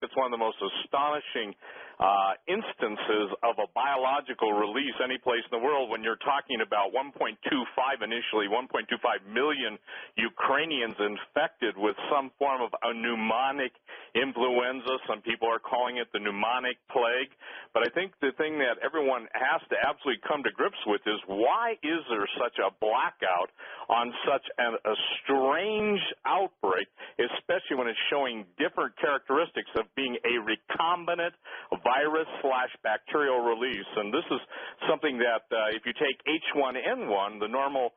it's one of the most astonishing instances of a biological release any place in the world when you're talking about 1.25 initially, 1.25 million Ukrainians infected with some form of a pneumonic influenza. Some people are calling it the pneumonic plague. But I think the thing that everyone has to absolutely come to grips with is why is there such a blackout on such a strange outbreak, especially when it's showing different characteristics of being a recombinant virus/bacterial release. And this is something that if you take H1N1, the normal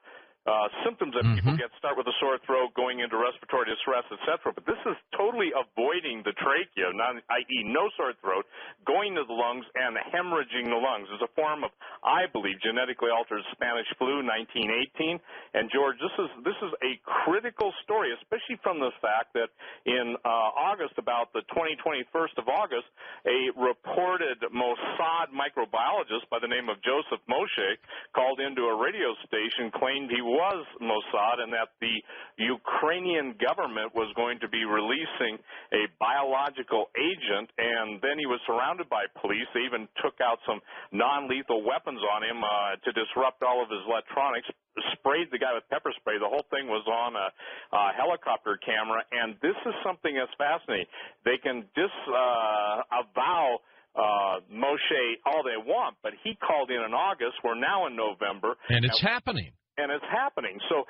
symptoms that people get start with a sore throat, going into respiratory distress, etc. But this is totally avoiding the trachea, i.e. no sore throat, going to the lungs and hemorrhaging the lungs. It's a form of, I believe, genetically altered Spanish flu, 1918. And George, this is a critical story, especially from the fact that in August, about the 21st of August, a reported Mossad microbiologist by the name of Joseph Moshe called into a radio station, claimed he was Mossad and that the Ukrainian government was going to be releasing a biological agent, and then he was surrounded by police. They even took out some non-lethal weapons on him to disrupt all of his electronics, sprayed the guy with pepper spray. The whole thing was on a helicopter camera, and this is something that's fascinating. They can disavow Moshe all they want, but he called in August. We're now in November. And it's happening. And it's happening. So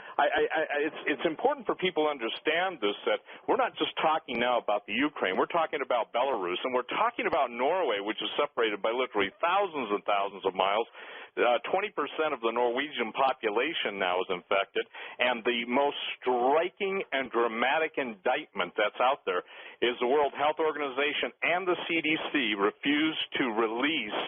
it's important for people to understand this, that we're not just talking now about the Ukraine. We're talking about Belarus, and we're talking about Norway, which is separated by literally thousands and thousands of miles. 20% of the Norwegian population now is infected, and the most striking and dramatic indictment that's out there is the World Health Organization and the CDC refuse to release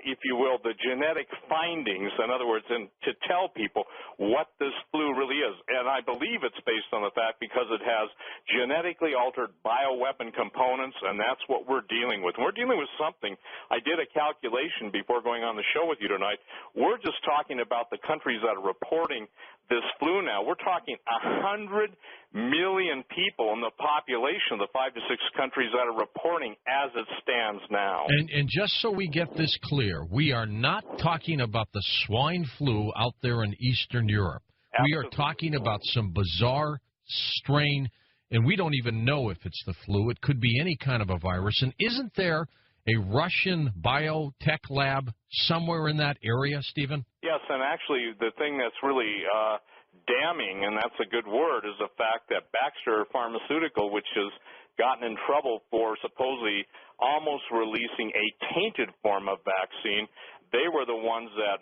if you will, the genetic findings, in other words, to tell people what this flu really is. And I believe it's based on the fact because it has genetically altered bioweapon components, and that's what we're dealing with. We're dealing with something. I did a calculation before going on the show with you tonight. We're just talking about the countries that are reporting this flu now. We're talking 100 million people in the population of the 5 to 6 countries that are reporting as it stands now. And just so we get this clear, we are not talking about the swine flu out there in Eastern Europe. Absolutely. We are talking about some bizarre strain, and we don't even know if it's the flu. It could be any kind of a virus. And isn't there a Russian biotech lab somewhere in that area, Stephen? Yes, and actually the thing that's really damning, and that's a good word, is the fact that Baxter Pharmaceutical, which has gotten in trouble for supposedly almost releasing a tainted form of vaccine, they were the ones that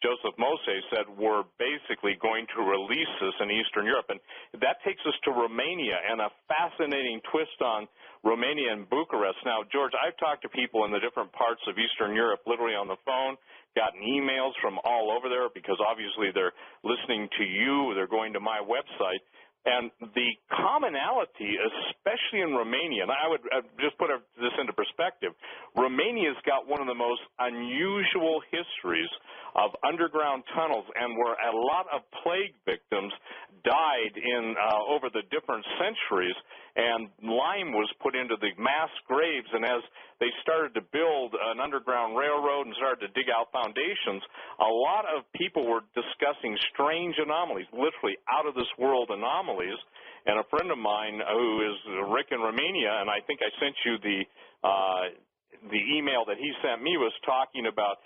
Joseph Moshe said were basically going to release this in Eastern Europe. And that takes us to Romania and a fascinating twist on Romania and Bucharest. Now, George, I've talked to people in the different parts of Eastern Europe, literally on the phone, gotten emails from all over there because obviously they're listening to you, they're going to my website. And the commonality, especially in Romania, and I would just put this into perspective, Romania's got one of the most unusual histories of underground tunnels, and where a lot of plague victims died in over the different centuries, and lime was put into the mass graves, and as they started to build an underground railroad and started to dig out foundations, a lot of people were discussing strange anomalies, literally out-of-this-world anomalies. And a friend of mine who is Rick in Romania, and I think I sent you the email that he sent me, was talking about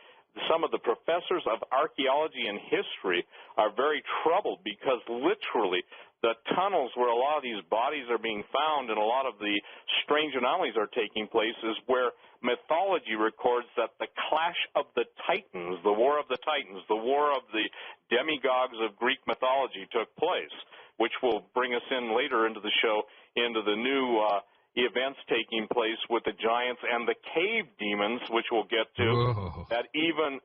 some of the professors of archaeology and history are very troubled because literally the tunnels where a lot of these bodies are being found and a lot of the strange anomalies are taking place is where mythology records that the clash of the Titans, the War of the Titans, the War of the demigods of Greek mythology took place, which will bring us in later into the show into the new events taking place with the giants and the cave demons, which we'll get to, that even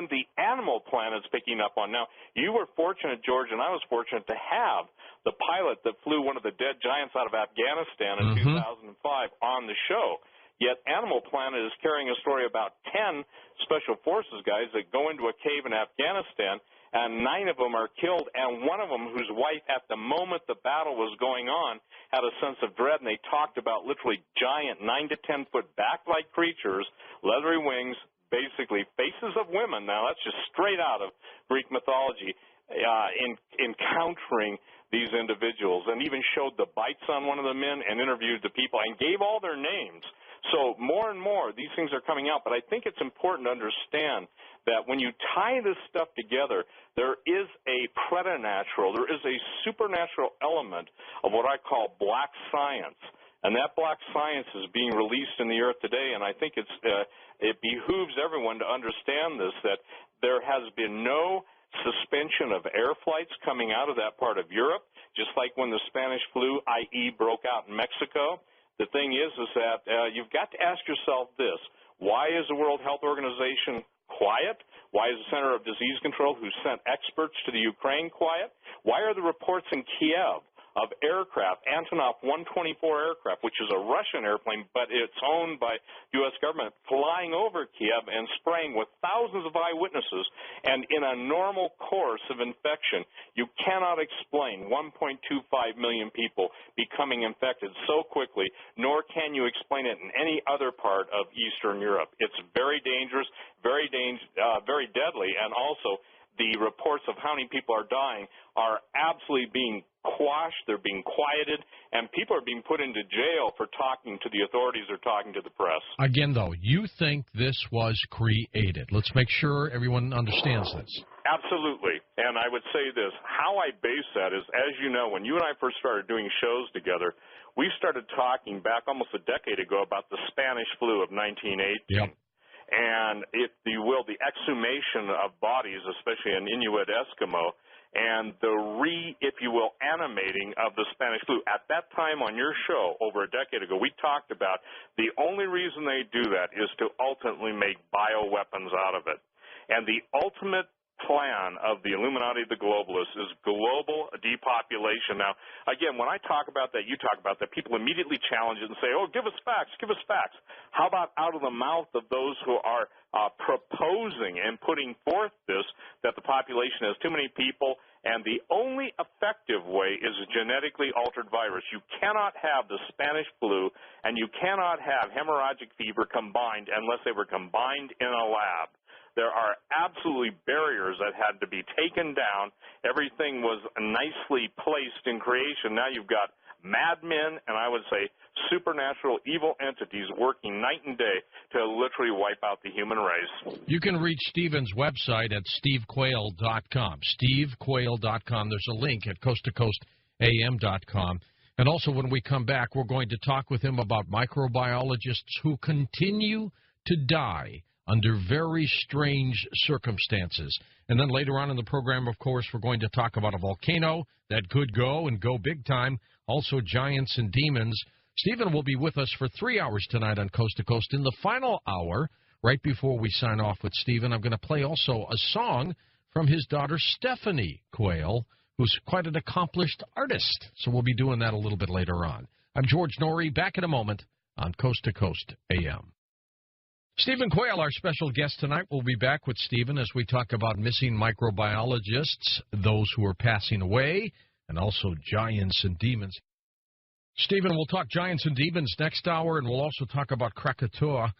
the animal planet's picking up on. Now, you were fortunate, George, and I was fortunate to have the pilot that flew one of the dead giants out of Afghanistan in 2005 on the show. Yet Animal Planet is carrying a story about 10 Special Forces guys that go into a cave in Afghanistan, and 9 of them are killed, and one of them, whose wife at the moment the battle was going on had a sense of dread, and they talked about literally giant 9 to 10 foot bat-like creatures, leathery wings, basically faces of women. Now that's just straight out of Greek mythology, encountering these individuals, and even showed the bites on one of the men and interviewed the people and gave all their names. So more and more these things are coming out, but I think it's important to understand that when you tie this stuff together, there is a preternatural, there is a supernatural element of what I call black science. And that black science is being released in the earth today, and I think it behooves everyone to understand this, that there has been no suspension of air flights coming out of that part of Europe, just like when the Spanish flu, i.e., broke out in Mexico. The thing is that you've got to ask yourself this: why is the World Health Organization quiet? Why is the Center of Disease Control, who sent experts to the Ukraine, quiet? Why are the reports in Kiev of aircraft, Antonov 124 aircraft, which is a Russian airplane, but it's owned by U.S. government, flying over Kiev and spraying with thousands of eyewitnesses? And in a normal course of infection, you cannot explain 1.25 million people becoming infected so quickly, nor can you explain it in any other part of Eastern Europe. It's very dangerous, very deadly, and also the reports of how many people are dying are absolutely being quashed, they're being quieted, and people are being put into jail for talking to the authorities or talking to the press. Again, though, you think this was created. Let's make sure everyone understands this. Absolutely. And I would say this, how I base that is, as you know, when you and I first started doing shows together, we started talking back almost a decade ago about the Spanish flu of 1918. Yep. And, if you will, the exhumation of bodies, especially an Inuit Eskimo, and the if you will, animating of the Spanish flu. At that time on your show, over a decade ago, we talked about the only reason they do that is to ultimately make bioweapons out of it. And the ultimate plan of the Illuminati, the globalists, is global depopulation. Now, again, when I talk about that, you talk about that, people immediately challenge it and say, oh, give us facts, give us facts. How about out of the mouth of those who are proposing and putting forth this, that the population has too many people, and the only effective way is a genetically altered virus. You cannot have the Spanish flu and you cannot have hemorrhagic fever combined unless they were combined in a lab. There are absolutely barriers that had to be taken down. Everything was nicely placed in creation. Now you've got madmen and I would say supernatural evil entities working night and day to literally wipe out the human race. You can reach Stephen's website at stevequayle.com. stevequayle.com. There's a link at coasttocoastam.com. And also when we come back, we're going to talk with him about microbiologists who continue to die under very strange circumstances. And then later on in the program, of course, we're going to talk about a volcano that could go and go big time, also giants and demons. Stephen will be with us for 3 hours tonight on Coast to Coast. In the final hour, right before we sign off with Stephen, I'm going to play also a song from his daughter Stephanie Quayle, who's quite an accomplished artist. So we'll be doing that a little bit later on. I'm George Norrie, back in a moment on Coast to Coast AM. Stephen Quayle, our special guest tonight. We'll be back with Stephen as we talk about missing microbiologists, those who are passing away, and also giants and demons. Stephen, we'll talk giants and demons next hour, and we'll also talk about Krakatoa,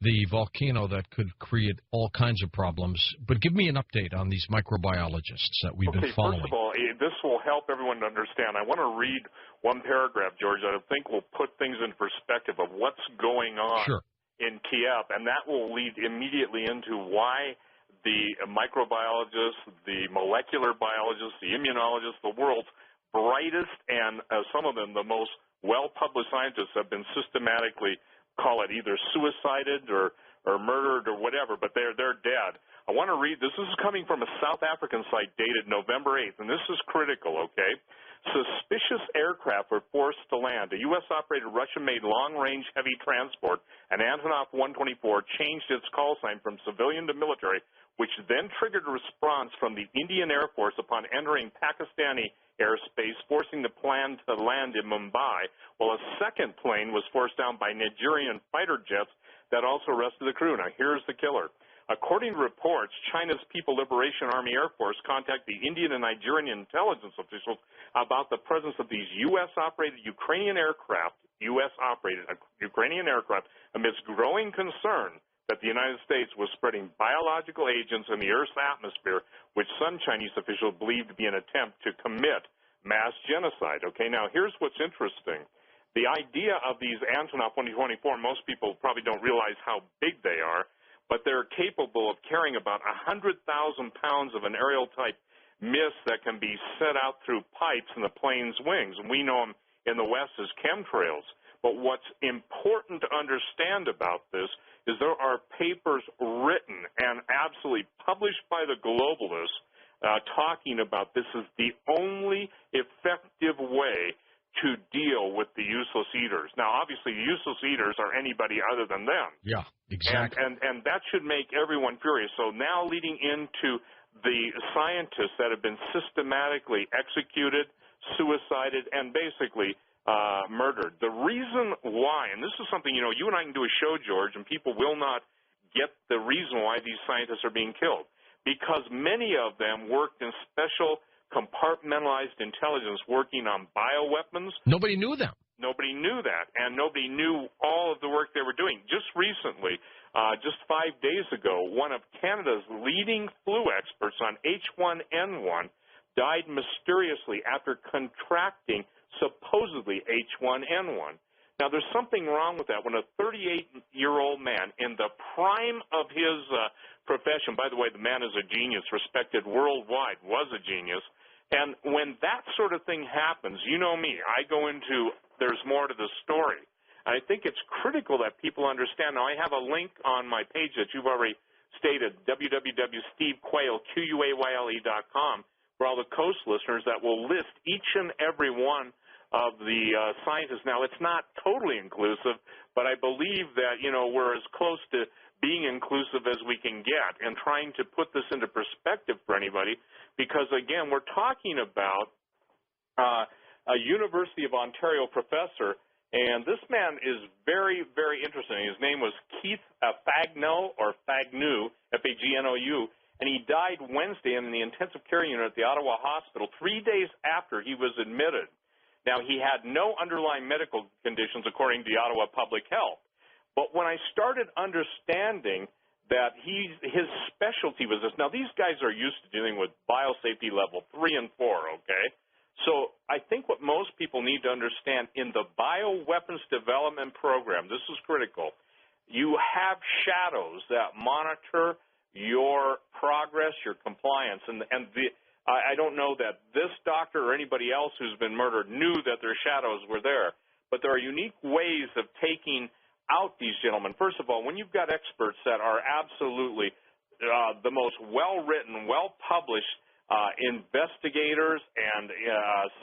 the volcano that could create all kinds of problems. But give me an update on these microbiologists that we've been following. First of all, this will help everyone to understand. I want to read one paragraph, George, that I think will put things in perspective of what's going on. Sure. In Kiev, and that will lead immediately into why the microbiologists, the molecular biologists, the immunologists, the world's brightest and some of them the most well-published scientists have been systematically, call it either suicided or murdered or whatever, but they're dead. I want to read, this is coming from a South African site dated November 8th, and this is critical, okay? Suspicious aircraft were forced to land. A U.S.-operated Russian-made long-range heavy transport, an Antonov 124, changed its call sign from civilian to military, which then triggered a response from the Indian Air Force upon entering Pakistani airspace, forcing the plan to land in Mumbai, while a second plane was forced down by Nigerian fighter jets that also arrested the crew. Now, here's the killer. According to reports, China's People Liberation Army Air Force contacted the Indian and Nigerian intelligence officials about the presence of these U.S.-operated Ukrainian aircraft, amidst growing concern that the United States was spreading biological agents in the Earth's atmosphere, which some Chinese officials believed to be an attempt to commit mass genocide. Okay, now here's what's interesting. The idea of these Antonov 2024, most people probably don't realize how big they are, but they're capable of carrying about 100,000 pounds of an aerial-type mist that can be sent out through pipes in the plane's wings. And we know them in the West as chemtrails. But what's important to understand about this is there are papers written and absolutely published by the globalists talking about this is the only effective way to deal with the useless eaters. Now, obviously, the useless eaters are anybody other than them. Yeah, exactly. And that should make everyone furious. So now leading into the scientists that have been systematically executed, suicided, and basically murdered. The reason why, and this is something, you and I can do a show, George, and people will not get the reason why these scientists are being killed. Because many of them worked in special compartmentalized intelligence working on bioweapons. Nobody knew them. Nobody knew that, and nobody knew all of the work they were doing. Just recently, just 5 days ago, one of Canada's leading flu experts on H1N1 died mysteriously after contracting supposedly H1N1. Now, there's something wrong with that. When a 38-year-old man in the prime of his profession, by the way, the man is a genius, respected worldwide, was a genius, and when that sort of thing happens, you know me, I go into there's more to the story. I think it's critical that people understand. Now, I have a link on my page that you've already stated, www.stevequayle.com, for all the Coast listeners that will list each and every one of the scientists. Now, it's not totally inclusive, but I believe that, we're as close to being inclusive as we can get and trying to put this into perspective for anybody because, again, we're talking about a University of Ontario professor, and this man is very, very interesting. His name was Keith Fagnou, F-A-G-N-O-U, and he died Wednesday in the intensive care unit at the Ottawa Hospital 3 days after he was admitted. Now, he had no underlying medical conditions according to the Ottawa Public Health. But when I started understanding that his specialty was this, now these guys are used to dealing with biosafety level 3 and 4, okay? So I think what most people need to understand in the bioweapons development program, this is critical, you have shadows that monitor your progress, your compliance, and I don't know that this doctor or anybody else who's been murdered knew that their shadows were there, but there are unique ways of taking out these gentlemen. First of all, when you've got experts that are absolutely the most well-written, well-published investigators and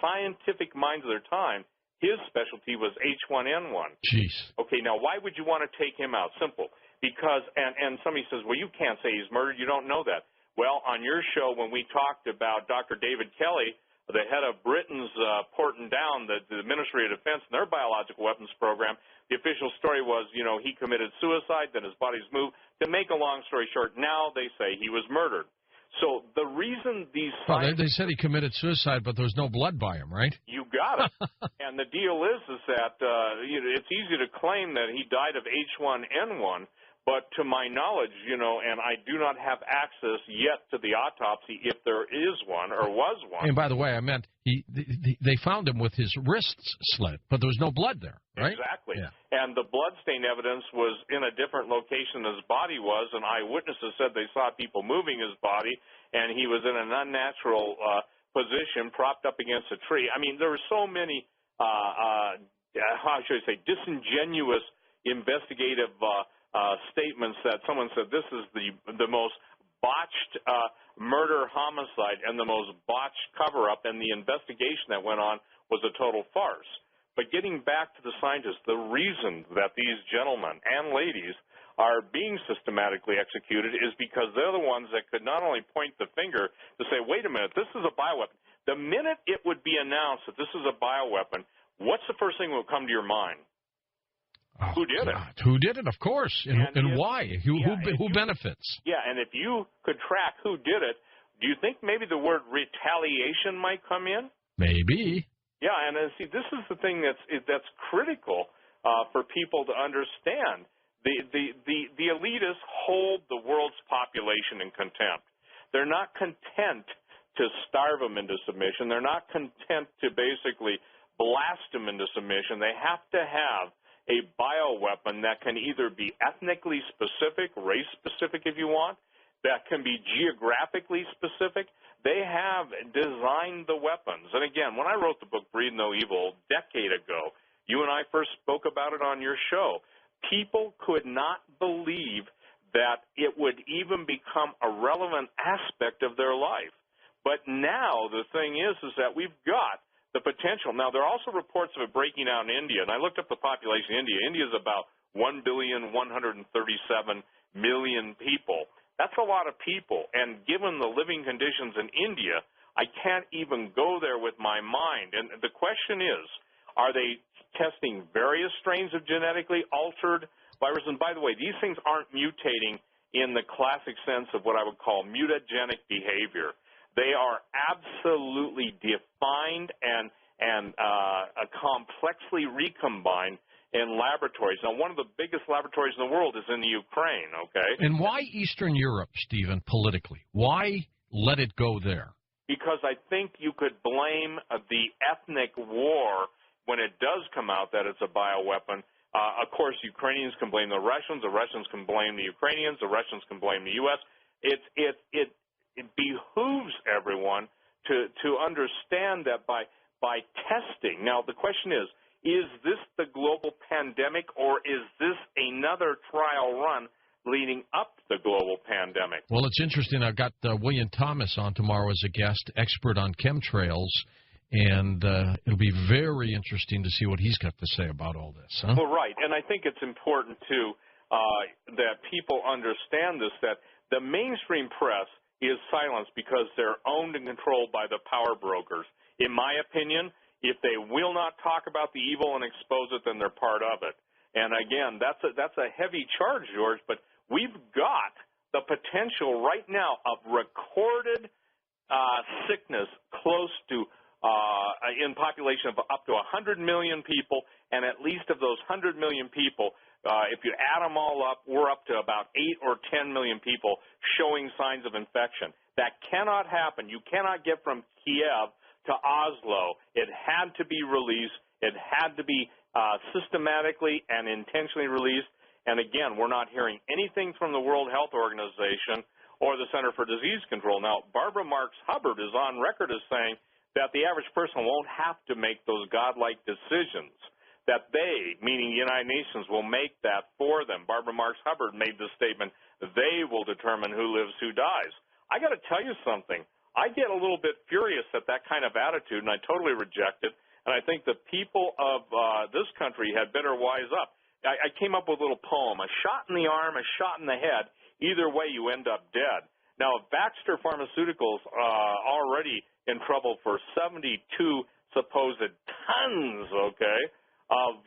scientific minds of their time, his specialty was H1N1. Jeez. Okay, now why would you want to take him out? Simple. Because, and somebody says, well, you can't say he's murdered. You don't know that. Well, on your show, when we talked about Dr. David Kelly, the head of Britain's porting down the Ministry of Defense and their biological weapons program, the official story was, he committed suicide, then his body's moved. To make a long story short, now they say he was murdered. So the reason these they said he committed suicide, but there was no blood by him, right? You got it. And the deal is that it's easy to claim that he died of H1N1, but to my knowledge, and I do not have access yet to the autopsy if there is one or was one. And by the way, I meant they found him with his wrists slit, but there was no blood there, right? Exactly. Yeah. And the bloodstain evidence was in a different location than his body was, and eyewitnesses said they saw people moving his body, and he was in an unnatural position, propped up against a tree. I mean, there were so many, how should I say, disingenuous investigative statements that someone said this is the most botched murder homicide and the most botched cover-up, and the investigation that went on was a total farce. But getting back to the scientists, the reason that these gentlemen and ladies are being systematically executed is because they're the ones that could not only point the finger to say, wait a minute, this is a bioweapon. The minute it would be announced that this is a bioweapon, what's the first thing that would come to your mind? Oh, Who did it? Who did it, of course, and why? Who benefits? Yeah, and if you could track who did it, do you think maybe the word retaliation might come in? Maybe. Yeah, and see, this is the thing that's critical for people to understand. The elitists hold the world's population in contempt. They're not content to starve them into submission. They're not content to basically blast them into submission. They have to have a bioweapon that can either be ethnically specific, race specific if you want, that can be geographically specific. They have designed the weapons. And again, when I wrote the book Breed No Evil a decade ago, you and I first spoke about it on your show, people could not believe that it would even become a relevant aspect of their life. But now the thing is that we've got the potential. Now, there are also reports of it breaking out in India, and I looked up the population of India. India is about 1,137,000,000 people. That's a lot of people, and given the living conditions in India, I can't even go there with my mind. And the question is, are they testing various strains of genetically altered viruses? And by the way, these things aren't mutating in the classic sense of what I would call mutagenic behavior. They are absolutely defined and complexly recombined in laboratories. Now, one of the biggest laboratories in the world is in the Ukraine, okay? And why Eastern Europe, Stephen, politically? Why let it go there? Because I think you could blame the ethnic war when it does come out that it's a bioweapon. Of course, Ukrainians can blame the Russians can blame the Ukrainians, the Russians can blame the U.S. It behooves everyone to understand that by testing. Now, the question is this the global pandemic, or is this another trial run leading up to the global pandemic? Well, it's interesting. I've got William Thomas on tomorrow as a guest, expert on chemtrails, and it'll be very interesting to see what he's got to say about all this. Huh? Well, right, and I think it's important, too, that people understand this, that the mainstream press is silenced because they're owned and controlled by the power brokers. In my opinion, if they will not talk about the evil and expose it, then they're part of it. And again, that's a heavy charge, George, but we've got the potential right now of recorded sickness close to in population of up to 100 million people, and at least of those 100 million people, if you add them all up, we're up to about 8 or 10 million people showing signs of infection. That cannot happen. You cannot get from Kiev to Oslo. It had to be released. It had to be systematically and intentionally released. And again, we're not hearing anything from the World Health Organization or the Center for Disease Control. Now, Barbara Marx Hubbard is on record as saying that the average person won't have to make those godlike decisions, that they, meaning the United Nations, will make that for them. Barbara Marx Hubbard made the statement, they will determine who lives, who dies. I got to tell you something. I get a little bit furious at that kind of attitude, and I totally reject it. And I think the people of this country had better wise up. I came up with a little poem, a shot in the arm, a shot in the head. Either way, you end up dead. Now, Baxter Pharmaceuticals already in trouble for 72 supposed tons, okay, of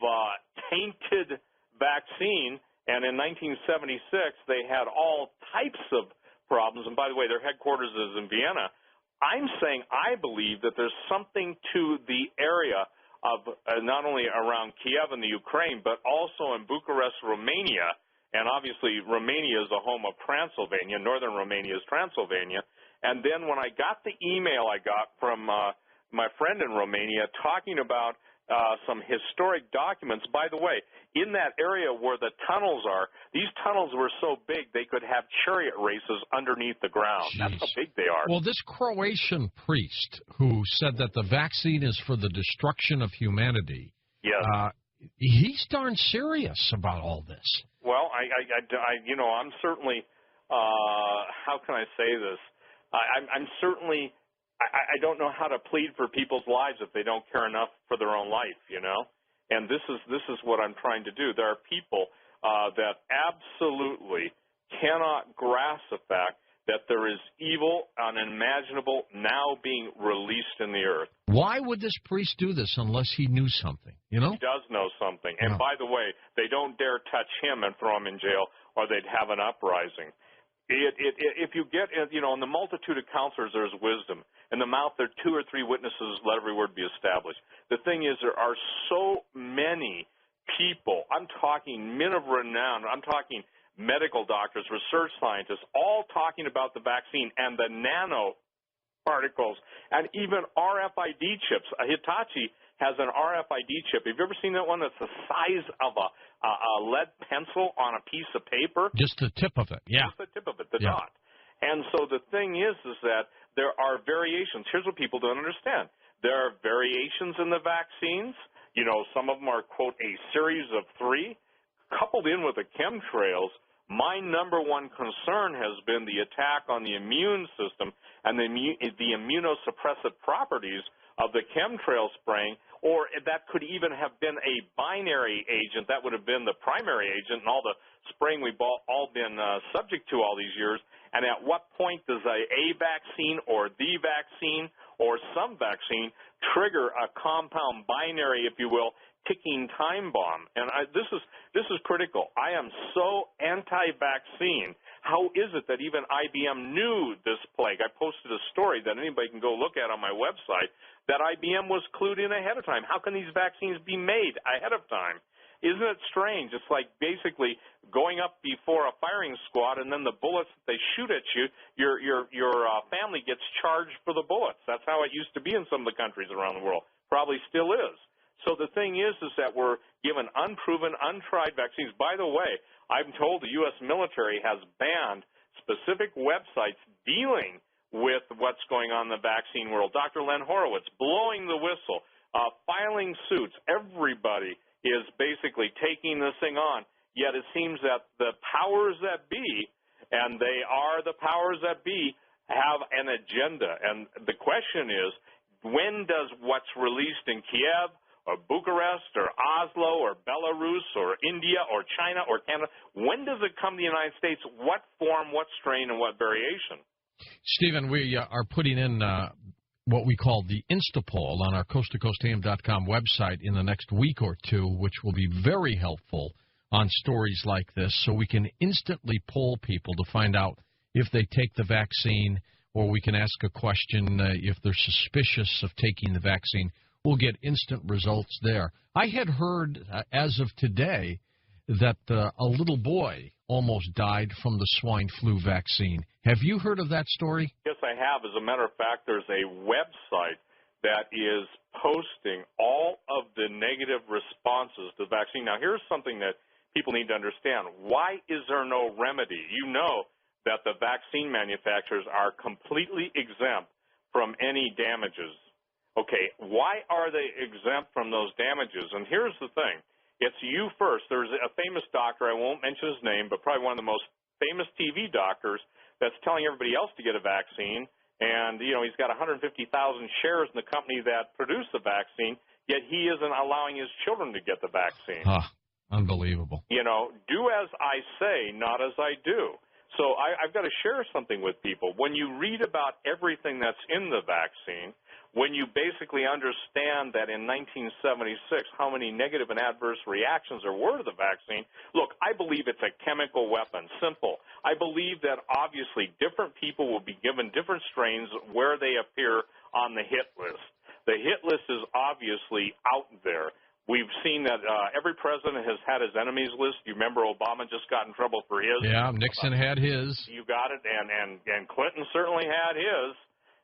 tainted vaccine, and in 1976 they had all types of problems. And by the way, their headquarters is in Vienna. I'm saying I believe that there's something to the area of not only around Kiev and the Ukraine, but also in Bucharest, Romania. And obviously, Romania is the home of Transylvania. Northern Romania is Transylvania. And then when I got the email I got from my friend in Romania talking about some historic documents. By the way, in that area where the tunnels are, these tunnels were so big they could have chariot races underneath the ground. Jeez. That's how big they are. Well, this Croatian priest who said that the vaccine is for the destruction of humanity, yes. He's darn serious about all this. Well, I'm certainly, how can I say this? I'm certainly, I don't know how to plead for people's lives if they don't care enough for their own life, you know? And this is what I'm trying to do. There are people that absolutely cannot grasp the fact that there is evil unimaginable now being released in the earth. Why would this priest do this unless he knew something, you know? He does know something. And by the way, they don't dare touch him and throw him in jail, or they'd have an uprising. If you get, in the multitude of counselors, there's wisdom. In the mouth, there are 2 or 3 witnesses, let every word be established. The thing is, there are so many people, I'm talking men of renown, I'm talking medical doctors, research scientists, all talking about the vaccine and the nanoparticles and even RFID chips. Hitachi has an RFID chip. Have you ever seen that one that's the size of a lead pencil on a piece of paper? Just the tip of it, yeah. Just the tip of it, the dot. And so the thing is that there are variations. Here's what people don't understand. There are variations in the vaccines. Some of them are, quote, a series of 3. Coupled in with the chemtrails, my number one concern has been the attack on the immune system and the immunosuppressive properties of the chemtrail spraying, or that could even have been a binary agent. That would have been the primary agent and all the spraying we've all been subject to all these years. And at what point does a vaccine or the vaccine or some vaccine trigger a compound binary, if you will, ticking time bomb? And this is critical. I am so anti-vaccine. How is it that even IBM knew this plague? I posted a story that anybody can go look at on my website that IBM was clued in ahead of time. How can these vaccines be made ahead of time? Isn't it strange? It's like basically going up before a firing squad, and then the bullets that they shoot at you, your family gets charged for the bullets. That's how it used to be in some of the countries around the world. Probably still is. So the thing is that we're given unproven, untried vaccines. By the way, I'm told the U.S. military has banned specific websites dealing with what's going on in the vaccine world. Dr. Len Horowitz blowing the whistle, filing suits. Everybody is basically taking this thing on, yet it seems that the powers that be, and they are the powers that be, have an agenda. And the question is, when does what's released in Kiev or Bucharest or Oslo or Belarus or India or China or Canada, when does it come to the United States? What form, what strain, and what variation? Stephen, we are putting in what we call the Instapoll on our coasttocoastam.com website in the next week or 2, which will be very helpful on stories like this, so we can instantly poll people to find out if they take the vaccine, or we can ask a question if they're suspicious of taking the vaccine. We'll get instant results there. I had heard, as of today, that a little boy almost died from the swine flu vaccine. Have you heard of that story? Yes, I have. As a matter of fact, there's a website that is posting all of the negative responses to the vaccine. Now, here's something that people need to understand. Why is there no remedy? You know that the vaccine manufacturers are completely exempt from any damages. Okay, why are they exempt from those damages? And here's the thing. It's you first. There's a famous doctor, I won't mention his name, but probably one of the most famous TV doctors that's telling everybody else to get a vaccine. And, he's got 150,000 shares in the company that produced the vaccine, yet he isn't allowing his children to get the vaccine. Unbelievable. Do as I say, not as I do. So I've got to share something with people. When you read about everything that's in the vaccine, when you basically understand that in 1976 how many negative and adverse reactions there were to the vaccine, look, I believe it's a chemical weapon, simple. I believe that obviously different people will be given different strains where they appear on the hit list. The hit list is obviously out there. We've seen that every president has had his enemies list. You remember Obama just got in trouble for his. Yeah, Nixon had his. You got it, and Clinton certainly had his.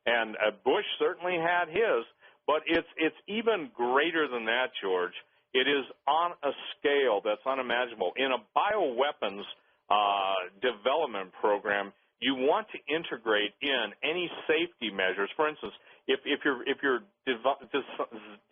And Bush certainly had his, but it's even greater than that, George. It is on a scale that's unimaginable. In a bioweapons development program, you want to integrate in any safety measures. For instance, if you're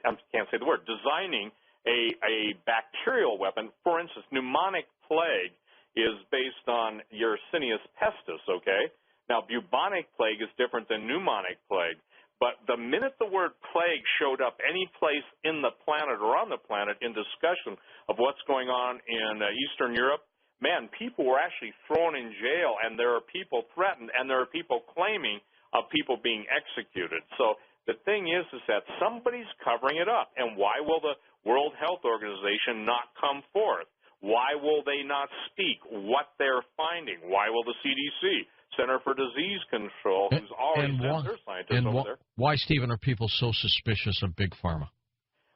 I can't say the word, designing a bacterial weapon, for instance, pneumonic plague is based on Yersinia pestis, okay? Now, bubonic plague is different than pneumonic plague, but the minute the word plague showed up any place in the planet or on the planet in discussion of what's going on in Eastern Europe, man, people were actually thrown in jail, and there are people threatened, and there are people claiming of people being executed. So the thing is that somebody's covering it up. And why will the World Health Organization not come forth? Why will they not speak what they're finding? Why will the CDC, Center for Disease Control, who's already sent their scientists over there? Why, Stephen, are people so suspicious of Big Pharma?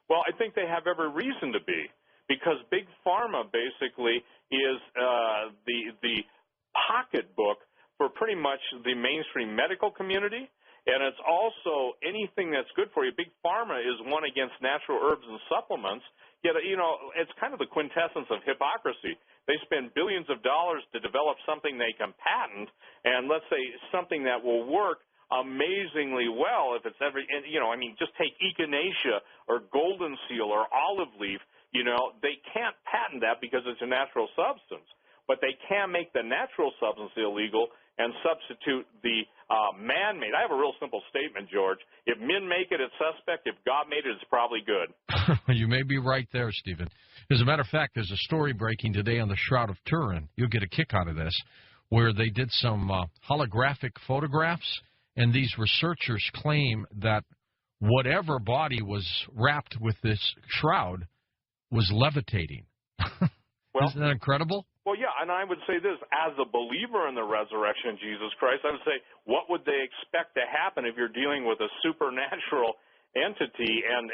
Well, I think they have every reason to be, because Big Pharma basically is the pocketbook for pretty much the mainstream medical community, and it's also anything that's good for you. Big Pharma is one against natural herbs and supplements, yet, it's kind of the quintessence of hypocrisy. They spend billions of dollars to develop something they can patent, and let's say something that will work amazingly well if it's just take echinacea or golden seal or olive leaf. They can't patent that because it's a natural substance, but they can make the natural substance illegal and substitute the man-made. I have a real simple statement, George. If men make it, it's suspect. If God made it, it's probably good. You may be right there, Stephen. As a matter of fact, there's a story breaking today on the Shroud of Turin. You'll get a kick out of this, where they did some holographic photographs, and these researchers claim that whatever body was wrapped with this shroud was levitating. Well, isn't that incredible? Well, yeah, and I would say this, as a believer in the resurrection of Jesus Christ, I would say, what would they expect to happen if you're dealing with a supernatural entity? And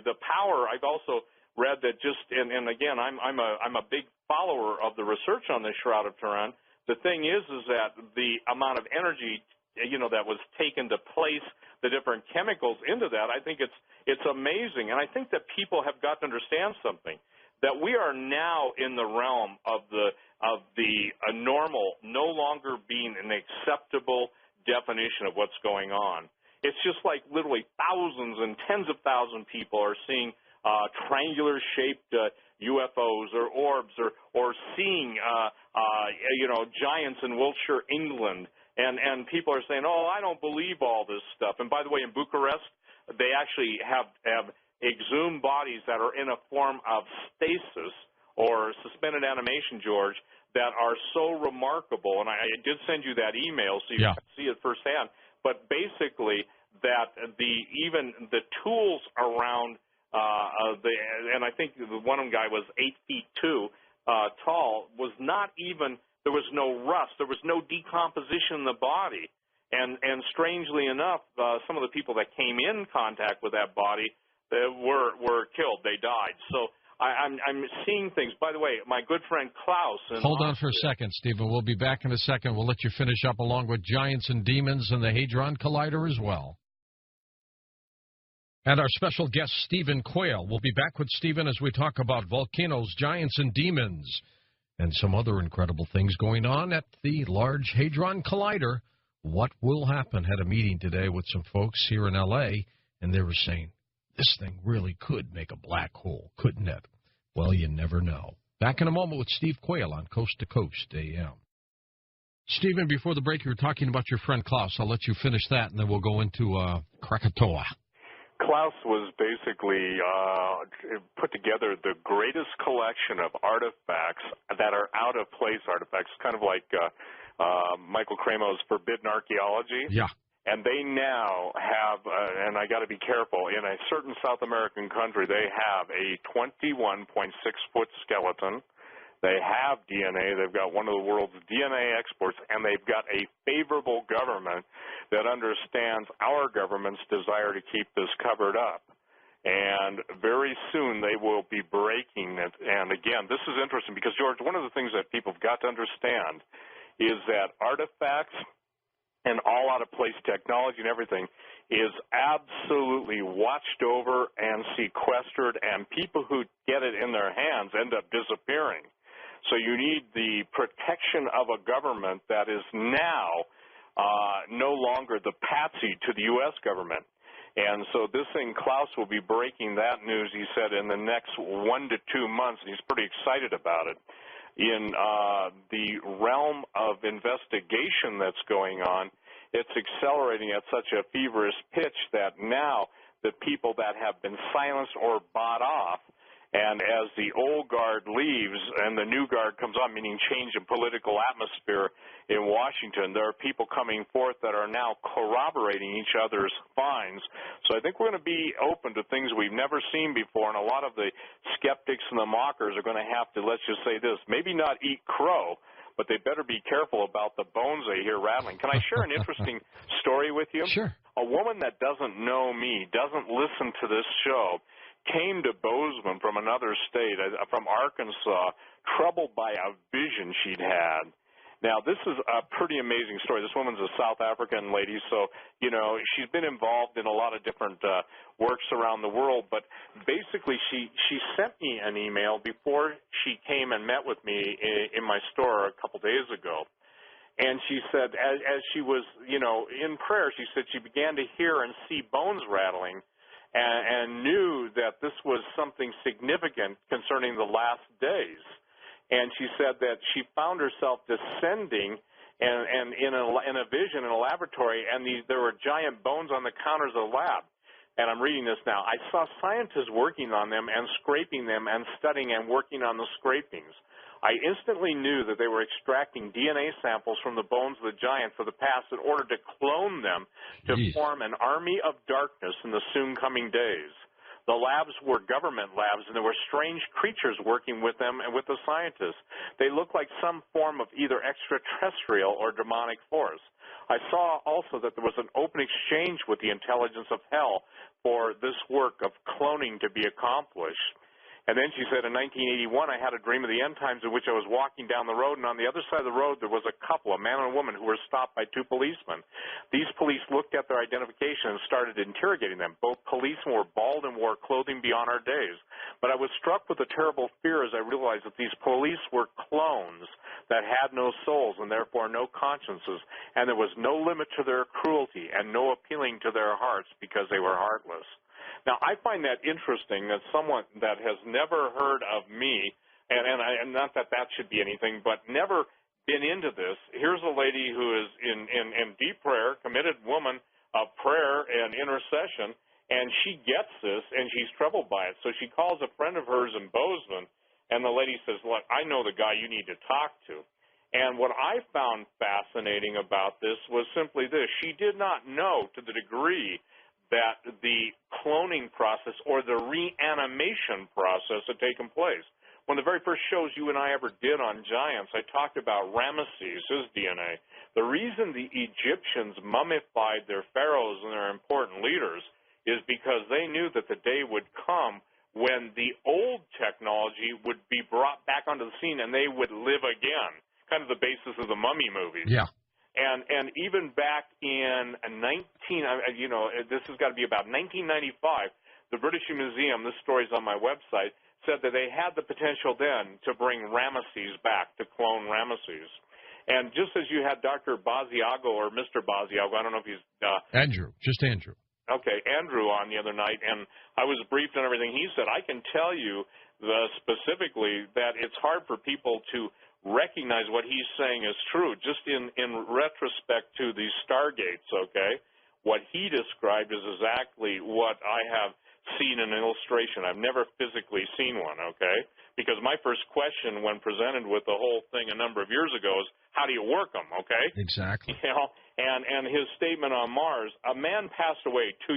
the power, I've also read that and again, I'm a big follower of the research on the Shroud of Turin. The thing is that the amount of energy, that was taken to place the different chemicals into that, I think it's amazing. And I think that people have got to understand something, that we are now in the realm of the normal no longer being an acceptable definition of what's going on. It's just like literally thousands and tens of thousands of people are seeing triangular-shaped UFOs or orbs or seeing, giants in Wiltshire, England. And people are saying, oh, I don't believe all this stuff. And by the way, in Bucharest, they actually have exhumed bodies that are in a form of stasis or suspended animation, George, that are so remarkable. And I did send you that email so you can see it firsthand. But basically, that even the tools around and I think the one guy was 8 feet 2 tall, was not even, there was no rust, there was no decomposition in the body. And strangely enough, some of the people that came in contact with that body were killed. They died. So I'm seeing things. By the way, my good friend Klaus. Hold on for a second, Stephen. We'll be back in a second. We'll let you finish up along with Giants and Demons and the Hadron Collider as well. And our special guest, Stephen Quayle. We'll be back with Stephen as we talk about volcanoes, giants, and demons, and some other incredible things going on at the Large Hadron Collider. What will happen? Had a meeting today with some folks here in L.A., and they were saying, this thing really could make a black hole, couldn't it? Well, you never know. Back in a moment with Steve Quayle on Coast to Coast AM. Stephen, before the break, you were talking about your friend Klaus. I'll let you finish that, and then we'll go into Krakatoa. Klaus was basically put together the greatest collection of artifacts that are out-of-place artifacts, kind of like Michael Cramo's Forbidden Archaeology. Yeah. And they now have, and I got to be careful, in a certain South American country, they have a 21.6-foot skeleton. They have DNA. They've got one of the world's DNA exports, and they've got a favorable government that understands our government's desire to keep this covered up. And very soon they will be breaking it. And again, this is interesting because, George, one of the things that people have got to understand is that artifacts and all out-of-place technology and everything is absolutely watched over and sequestered, and people who get it in their hands end up disappearing. So you need the protection of a government that is now no longer the patsy to the U.S. government. And so this thing, Klaus will be breaking that news, he said, in the next 1 to 2 months, and he's pretty excited about it. In the realm of investigation that's going on, it's accelerating at such a feverish pitch that now the people that have been silenced or bought off, And as the old guard leaves and the new guard comes on, meaning change in political atmosphere in Washington, there are people coming forth that are now corroborating each other's finds. So I think we're going to be open to things we've never seen before, and a lot of the skeptics and the mockers are going to have to, let's just say this, maybe not eat crow, but they better be careful about the bones they hear rattling. Can I share an interesting story with you? Sure. A woman that doesn't know me, doesn't listen to this show, came to Bozeman from another state, from Arkansas, troubled by a vision she'd had. Now, this is a pretty amazing story. This woman's a South African lady, so, you know, she's been involved in a lot of different works around the world, but basically she sent me an email before she came and met with me in my store a couple days ago. And she said, as she was, you know, in prayer, she said she began to hear and see bones rattling, and knew that this was something significant concerning the last days. And she said that she found herself descending and in a vision in a laboratory, and there were giant bones on the counters of the lab. And I'm reading this now. I saw scientists working on them and scraping them and studying and working on the scrapings. I instantly knew that they were extracting DNA samples from the bones of the giant for the past in order to clone them to form an army of darkness in the soon coming days. The labs were government labs, and there were strange creatures working with them and with the scientists. They looked like some form of either extraterrestrial or demonic force. I saw also that there was an open exchange with the intelligence of hell for this work of cloning to be accomplished. And then she said, in 1981, I had a dream of the end times in which I was walking down the road, and on the other side of the road there was a couple, a man and a woman, who were stopped by two policemen. These police looked at their identification and started interrogating them. Both policemen were bald and wore clothing beyond our days. But I was struck with a terrible fear as I realized that these police were clones that had no souls and therefore no consciences, and there was no limit to their cruelty and no appealing to their hearts because they were heartless. Now, I find that interesting that someone that has never heard of me, and not that that should be anything, but never been into this, here's a lady who is in deep prayer, committed woman of prayer and intercession, and she gets this, and she's troubled by it. So she calls a friend of hers in Bozeman, and the lady says, look, I know the guy you need to talk to. And what I found fascinating about this was simply this. She did not know to the degree that the cloning process or the reanimation process had taken place. One of the very first shows you and I ever did on giants, I talked about Ramesses, his DNA. The reason the Egyptians mummified their pharaohs and their important leaders is because they knew that the day would come when the old technology would be brought back onto the scene and they would live again, kind of the basis of the mummy movies. Yeah. And even back in this has got to be about 1995, the British Museum, this story's on my website, said that they had the potential then to bring Ramesses back, to clone Ramesses. And just as you had Dr. Basiago or Mr. Basiago, I don't know if he's... Andrew, just Andrew. Okay, Andrew on the other night, and I was briefed on everything he said. I can tell you specifically that it's hard for people to recognize what he's saying is true. Just in retrospect to the Stargates, okay, what he described is exactly what I have seen in an illustration. I've never physically seen one, okay, because my first question when presented with the whole thing a number of years ago is, how do you work them, okay? Exactly. You know, and his statement on Mars, a man passed away 2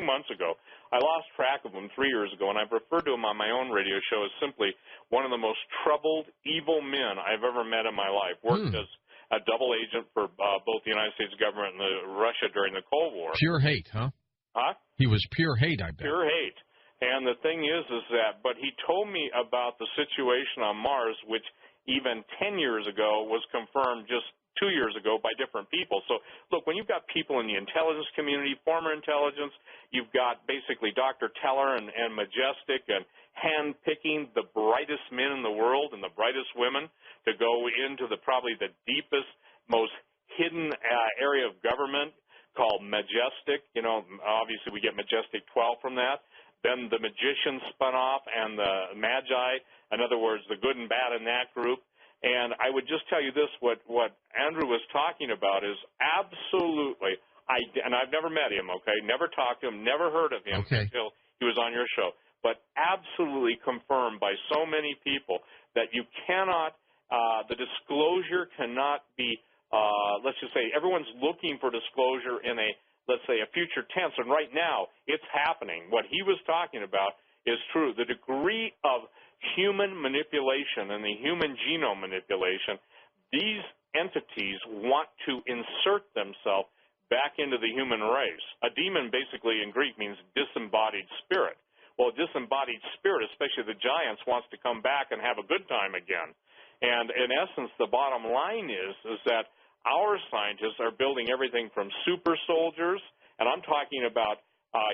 months ago. I lost track of him 3 years ago, and I've referred to him on my own radio show as simply one of the most troubled, evil men I've ever met in my life. Worked as a double agent for both the United States government and Russia during the Cold War. Pure hate, huh? Huh? He was pure hate, I bet. Pure hate. And the thing is that, but he told me about the situation on Mars, which even 10 years ago was confirmed just 2 years ago by different people. So, look, when you've got people in the intelligence community, former intelligence, you've got basically Dr. Teller and Majestic and hand-picking the brightest men in the world and the brightest women to go into probably the deepest, most hidden area of government called Majestic. You know, obviously we get Majestic 12 from that. Then the magicians spun off and the magi, in other words, the good and bad in that group. And I would just tell you this, what Andrew was talking about is absolutely, and I've never met him, okay, never talked to him, never heard of him until he was on your show. but absolutely confirmed by so many people that you cannot, the disclosure cannot be, let's just say, everyone's looking for disclosure in a, let's say, a future tense, and right now it's happening. What he was talking about is true. The degree of human manipulation and the human genome manipulation, these entities want to insert themselves back into the human race. A demon basically in Greek means disembodied spirit. Well, a disembodied spirit, especially the giants, wants to come back and have a good time again. And in essence, the bottom line is that our scientists are building everything from super soldiers, and I'm talking about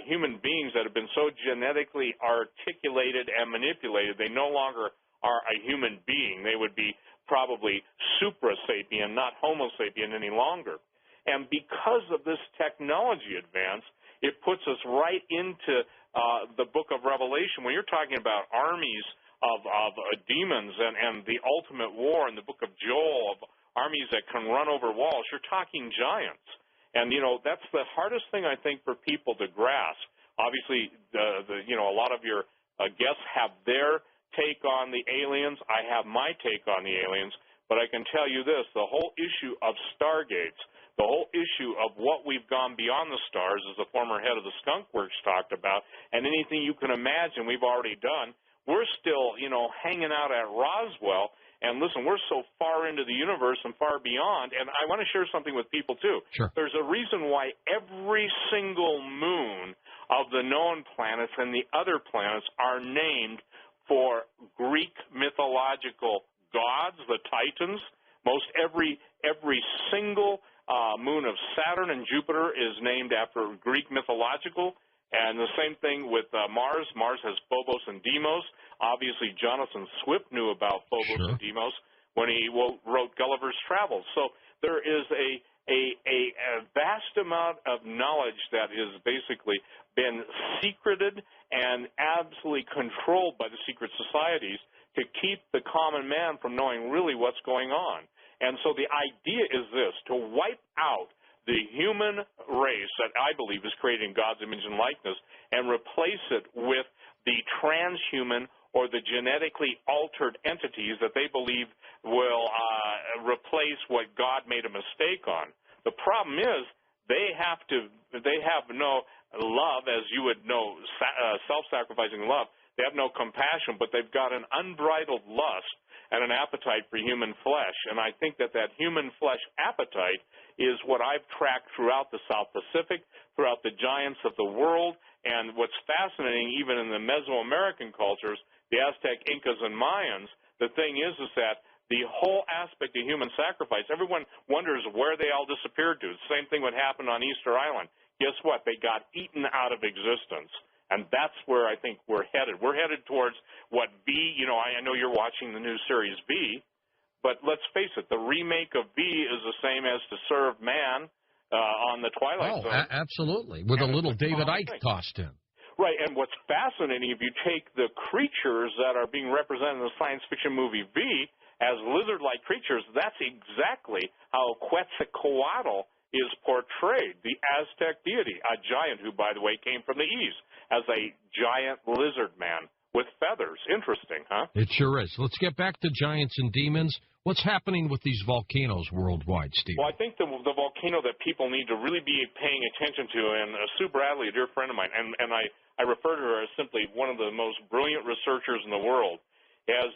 human beings that have been so genetically articulated and manipulated, they no longer are a human being. They would be probably supra-sapien, not homo sapien any longer. And because of this technology advance, it puts us right into the book of Revelation. When you're talking about armies of demons and the ultimate war in the book of Joel, of armies that can run over walls, you're talking giants. And, you know, that's the hardest thing, I think, for people to grasp. Obviously, a lot of your guests have their take on the aliens. I have my take on the aliens. But I can tell you this, the whole issue of stargates, the whole issue of what we've gone beyond the stars, as the former head of the Skunk Works talked about, and anything you can imagine we've already done, we're still, hanging out at Roswell. And listen, we're so far into the universe and far beyond, and I want to share something with people, too. Sure. There's a reason why every single moon of the known planets and the other planets are named for Greek mythological gods, the Titans. Most every single moon of Saturn and Jupiter is named after Greek mythological. And the same thing with Mars. Mars has Phobos and Deimos. Obviously, Jonathan Swift knew about Phobos and Deimos when he wrote Gulliver's Travels. So there is a vast amount of knowledge that has basically been secreted and absolutely controlled by the secret societies to keep the common man from knowing really what's going on. And so the idea is this, to wipe out the human race that I believe is created in God's image and likeness and replace it with the transhuman or the genetically altered entities that they believe will replace what God made a mistake on. The problem is they have no love, as you would know, self-sacrificing love. They have no compassion, but they've got an unbridled lust and an appetite for human flesh. And I think that human flesh appetite is what I've tracked throughout the South Pacific, throughout the giants of the world. And what's fascinating, even in the Mesoamerican cultures, the Aztec, Incas, and Mayans, the thing is that the whole aspect of human sacrifice, everyone wonders where they all disappeared to. The same thing would happen on Easter Island. Guess what? They got eaten out of existence. And that's where I think we're headed. We're headed towards what V, I know you're watching the new series V, but let's face it, the remake of V is the same as To Serve Man on the Twilight Zone. Oh, absolutely, with a little David Icke tossed in. Right, and what's fascinating, if you take the creatures that are being represented in the science fiction movie V as lizard-like creatures, that's exactly how Quetzalcoatl is portrayed, the Aztec deity, a giant who, by the way, came from the east as a giant lizard man with feathers. Interesting, huh? It sure is. Let's get back to giants and demons. What's happening with these volcanoes worldwide, Steve? Well, I think the volcano that people need to really be paying attention to, and Sue Bradley, a dear friend of mine, and I refer to her as simply one of the most brilliant researchers in the world, as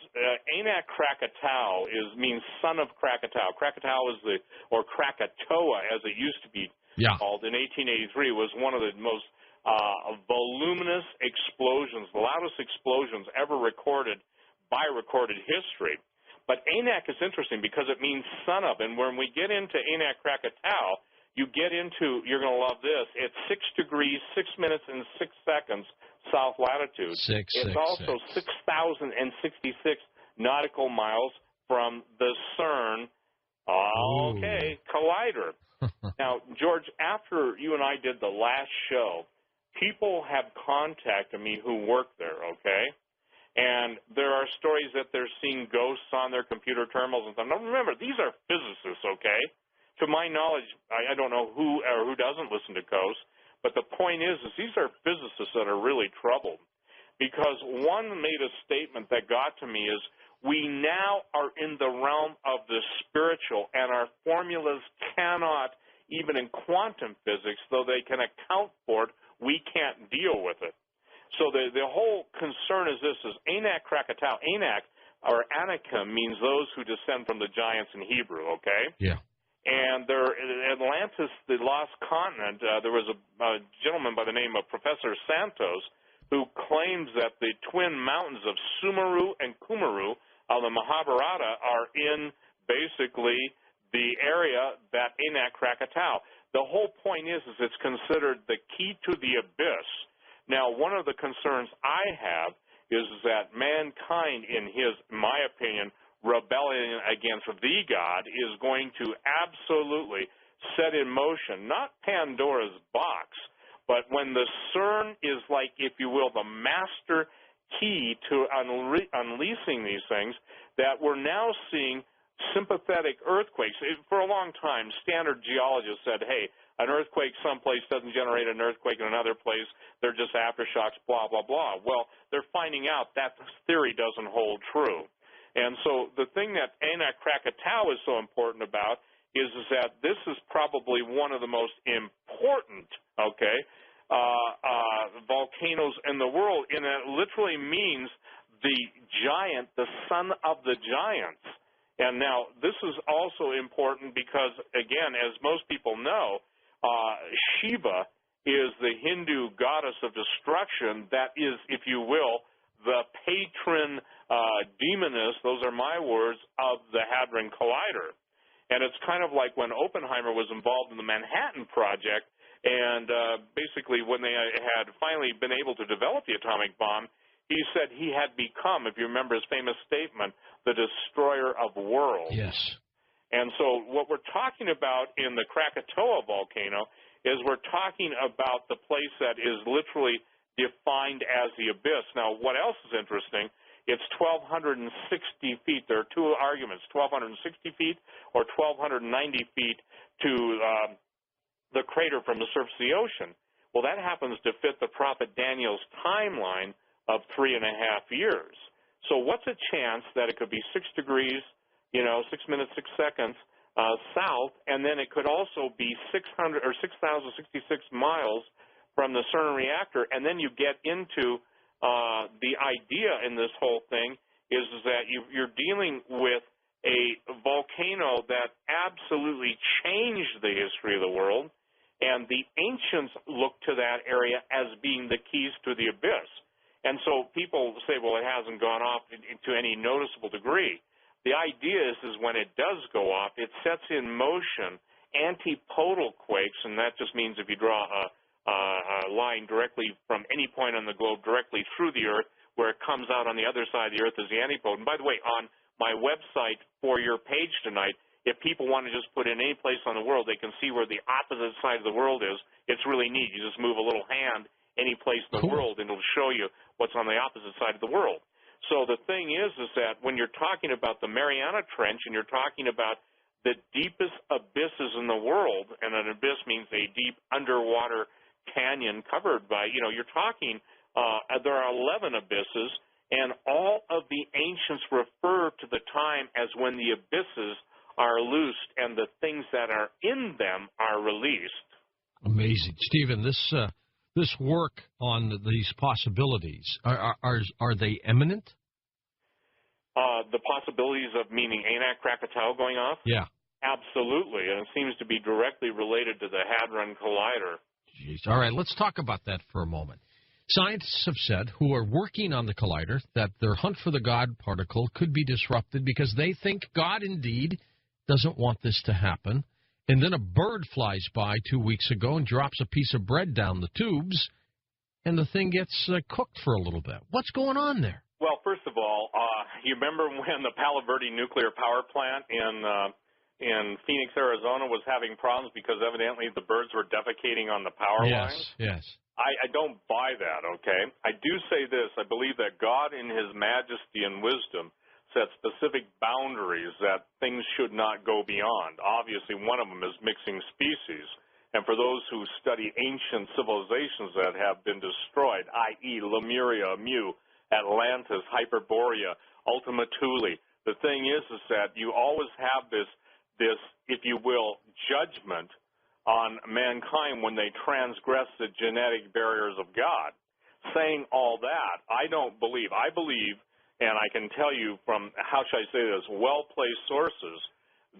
Anak Krakatau means son of Krakatau. Krakatau or Krakatoa, as it used to be called in 1883, was one of the most voluminous explosions, the loudest explosions ever recorded by recorded history. But Anak is interesting because it means son of, and when we get into Anak Krakatau, you're going to love this, it's 6 degrees, 6 minutes, and 6 seconds south latitude. It's also 6,066 nautical miles from the CERN, collider. Now, George, after you and I did the last show, people have contacted me who work there, okay? And there are stories that they're seeing ghosts on their computer terminals and stuff. Now, remember, these are physicists, okay? To my knowledge, I don't know who doesn't listen to ghosts, but the point is these are physicists that are really troubled because one made a statement that got to me is, we now are in the realm of the spiritual, and our formulas cannot, even in quantum physics, though they can account for it, we can't deal with it. So the whole concern is this, is Anak Krakatau. Anak, or Anakim, means those who descend from the giants in Hebrew, okay? Yeah. And Atlantis, the lost continent, there was a gentleman by the name of Professor Santos who claims that the twin mountains of Sumeru and Kumeru of the Mahabharata are in basically the area that Anak Krakatau. The whole point is it's considered the key to the abyss. Now, one of the concerns I have is that mankind, in my opinion, rebellion against the God is going to absolutely set in motion, not Pandora's box, but when the CERN is like, if you will, the master key to unleashing these things, that we're now seeing sympathetic earthquakes. For a long time, standard geologists said, hey, an earthquake someplace doesn't generate an earthquake in another place. They're just aftershocks, blah, blah, blah. Well, they're finding out that theory doesn't hold true. And so the thing that Anak Krakatau is so important about is that this is probably one of the most important, volcanoes in the world, and it literally means the giant, the son of the giants. And now this is also important because, again, as most people know, Shiva is the Hindu goddess of destruction that is, if you will, the patron demoness, those are my words, of the Hadron Collider. And it's kind of like when Oppenheimer was involved in the Manhattan Project, and basically when they had finally been able to develop the atomic bomb, he said he had become, if you remember his famous statement, the destroyer of worlds. Yes. And so what we're talking about in the Krakatoa volcano is we're talking about the place that is literally defined as the abyss. Now, what else is interesting, it's 1,260 feet. There are two arguments, 1,260 feet or 1,290 feet to the crater from the surface of the ocean. Well, that happens to fit the prophet Daniel's timeline of 3.5 years. So what's a chance that it could be 6 degrees, 6 minutes, 6 seconds south, and then it could also be 600 or 6,066 miles from the CERN reactor, and then you get into the idea in this whole thing is that you're dealing with a volcano that absolutely changed the history of the world, and the ancients looked to that area as being the keys to the abyss. And so people say, well, it hasn't gone off to any noticeable degree. The idea is when it does go off, it sets in motion antipodal quakes, and that just means if you draw a line directly from any point on the globe directly through the Earth, where it comes out on the other side of the Earth is the antipode. And by the way, on my website for your page tonight, if people want to just put in any place on the world, they can see where the opposite side of the world is. It's really neat. You just move a little hand any place in the world, and it'll show you what's on the opposite side of the world. So the thing is that when you're talking about the Mariana Trench and you're talking about the deepest abysses in the world, and an abyss means a deep underwater canyon covered by, you're talking, there are 11 abysses, and all of the ancients refer to the time as when the abysses are loosed and the things that are in them are released. Amazing. Stephen, this work on these possibilities, are they imminent? The possibilities of meaning Anak Krakatau going off? Yeah. Absolutely, and it seems to be directly related to the Hadron Collider. Jeez. All right, let's talk about that for a moment. Scientists have said, who are working on the collider, that their hunt for the God particle could be disrupted because they think God indeed doesn't want this to happen. And then a bird flies by 2 weeks ago and drops a piece of bread down the tubes, and the thing gets cooked for a little bit. What's going on there? Well, first of all, you remember when the Palo Verde nuclear power plant in Phoenix, Arizona was having problems because evidently the birds were defecating on the power lines? Yes. I don't buy that, okay? I do say this. I believe that God in his majesty and wisdom set specific boundaries that things should not go beyond. Obviously, one of them is mixing species. And for those who study ancient civilizations that have been destroyed, i.e. Lemuria, Mu, Atlantis, Hyperborea, Ultima Thule, the thing is that you always have this, if you will, judgment on mankind when they transgress the genetic barriers of God. Saying all that, I believe, and I can tell you from, how should I say this, well-placed sources,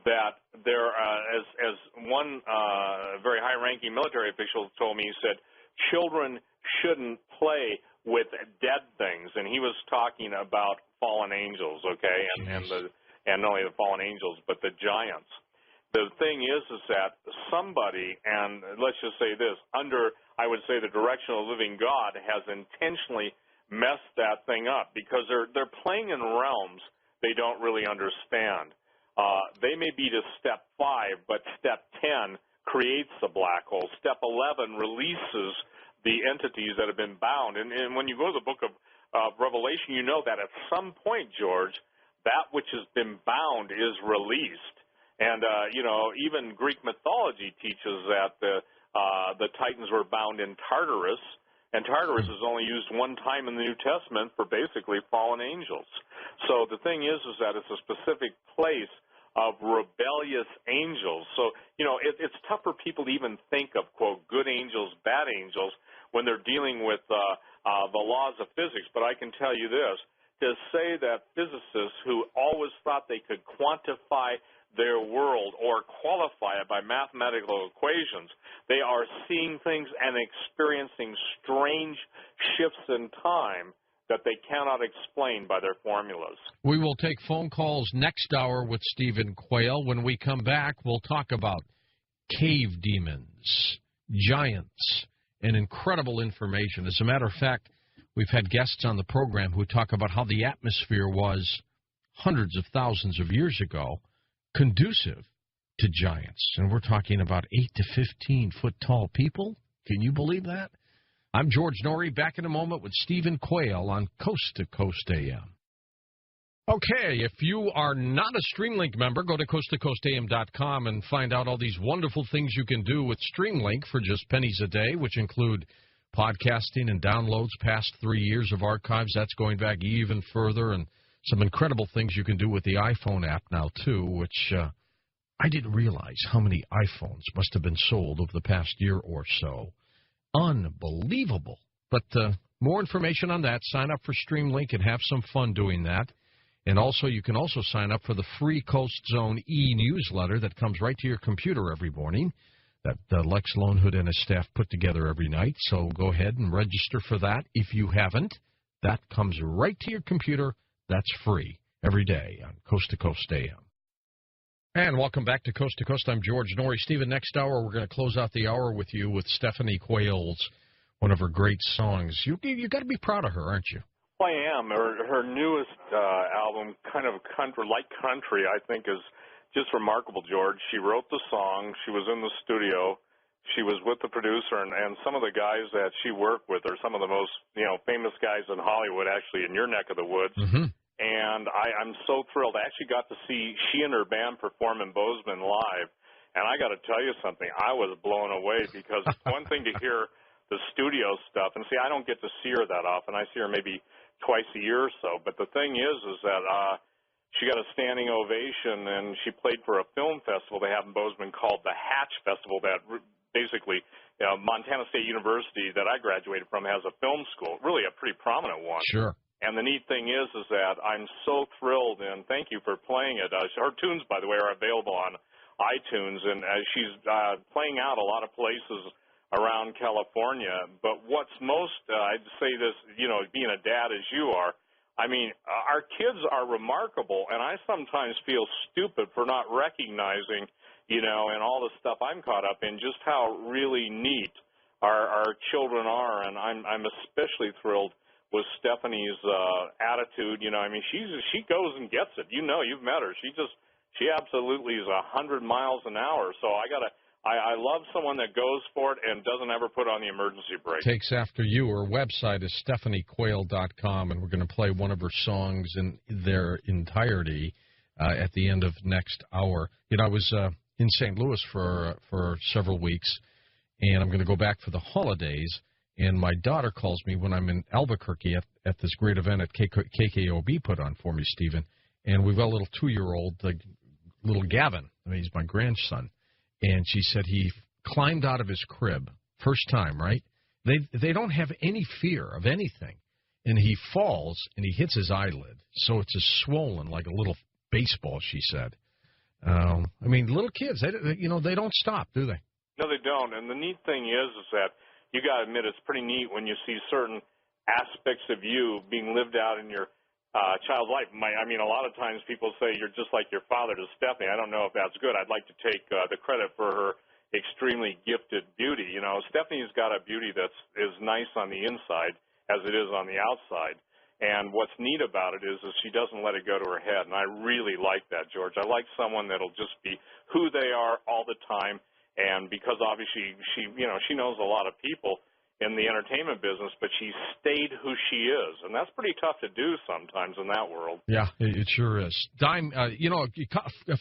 that there, as one very high-ranking military official told me, he said, children shouldn't play with dead things, and he was talking about fallen angels, okay, and not only the fallen angels, but the giants. The thing is that somebody, and let's just say this, under, I would say, the direction of the living God, has intentionally messed that thing up because they're playing in realms they don't really understand. They may be to step 5, but step 10 creates the black hole. Step 11 releases the entities that have been bound. And when you go to the book of Revelation, you know that at some point, George, that which has been bound is released. And, even Greek mythology teaches that the Titans were bound in Tartarus, and Tartarus is only used one time in the New Testament for basically fallen angels. So the thing is that it's a specific place of rebellious angels. So, it's tough for people to even think of, quote, good angels, bad angels, when they're dealing with the laws of physics. But I can tell you this, to say that physicists who always thought they could quantify their world or qualify it by mathematical equations, they are seeing things and experiencing strange shifts in time that they cannot explain by their formulas. We will take phone calls next hour with Stephen Quayle. When we come back, we'll talk about cave demons, giants, and incredible information. As a matter of fact, we've had guests on the program who talk about how the atmosphere was hundreds of thousands of years ago conducive to giants. And we're talking about 8 to 15-foot tall people. Can you believe that? I'm George Norrie, back in a moment with Stephen Quayle on Coast to Coast AM. Okay, if you are not a StreamLink member, go to coasttocoastam.com and find out all these wonderful things you can do with StreamLink for just pennies a day, which include podcasting and downloads past 3 years of archives. That's going back even further, and some incredible things you can do with the iPhone app now, too, which I didn't realize how many iPhones must have been sold over the past year or so. Unbelievable. But more information on that, sign up for StreamLink and have some fun doing that. And also, you can also sign up for the free Coast Zone e-newsletter that comes right to your computer every morning that Lex Lonehood and his staff put together every night. So go ahead and register for that if you haven't. That comes right to your computer. That's free every day on Coast to Coast AM. And welcome back to Coast. I'm George Norrie. Stephen, next hour we're going to close out the hour with you with Stephanie Quayle's, one of her great songs. You got to be proud of her, aren't you? Well, I am. Her newest album, kind of country, I think is just remarkable, George. She wrote the song. She was in the studio. She was with the producer, and some of the guys that she worked with are some of the most, famous guys in Hollywood, actually, in your neck of the woods. Mm-hmm. And I'm so thrilled. I actually got to see she and her band perform in Bozeman live, and I got to tell you something. I was blown away because it's one thing to hear the studio stuff, and see, I don't get to see her that often. I see her maybe twice a year or so. But the thing is that she got a standing ovation, and she played for a film festival they have in Bozeman called the Hatch Festival that basically Montana State University that I graduated from has a film school, really a pretty prominent one. Sure. And the neat thing is that I'm so thrilled, and thank you for playing it. Her tunes, by the way, are available on iTunes, and she's playing out a lot of places around California. But what's most, I'd say this, being a dad as you are, I mean, our kids are remarkable, and I sometimes feel stupid for not recognizing, and all the stuff I'm caught up in, just how really neat our children are, and I'm especially thrilled with Stephanie's attitude. She goes and gets it. You've met her. She absolutely is 100 miles an hour. So I love someone that goes for it and doesn't ever put on the emergency brake. Takes after you. Her website is stephaniequayle.com, and we're going to play one of her songs in their entirety at the end of next hour. I was in St. Louis for several weeks, and I'm going to go back for the holidays. And my daughter calls me when I'm in Albuquerque at this great event at KKOB put on for me, Stephen. And we've got a little 2-year-old, little Gavin. I mean, he's my grandson. And she said he climbed out of his crib, first time, right? They don't have any fear of anything. And he falls, and he hits his eyelid. So it's just swollen like a little baseball, she said. I mean, little kids, they don't stop, do they? No, they don't. And the neat thing is that you got to admit it's pretty neat when you see certain aspects of you being lived out in your child's life. I mean, a lot of times people say you're just like your father to Stephanie. I don't know if that's good. I'd like to take the credit for her extremely gifted beauty. You know, Stephanie's got a beauty that's as nice on the inside as it is on the outside. And what's neat about it is she doesn't let it go to her head. And I really like that, George. I like someone that'll just be who they are all the time. And because obviously she knows a lot of people in the entertainment business, but she stayed who she is. And that's pretty tough to do sometimes in that world. Yeah, it sure is. Dime, a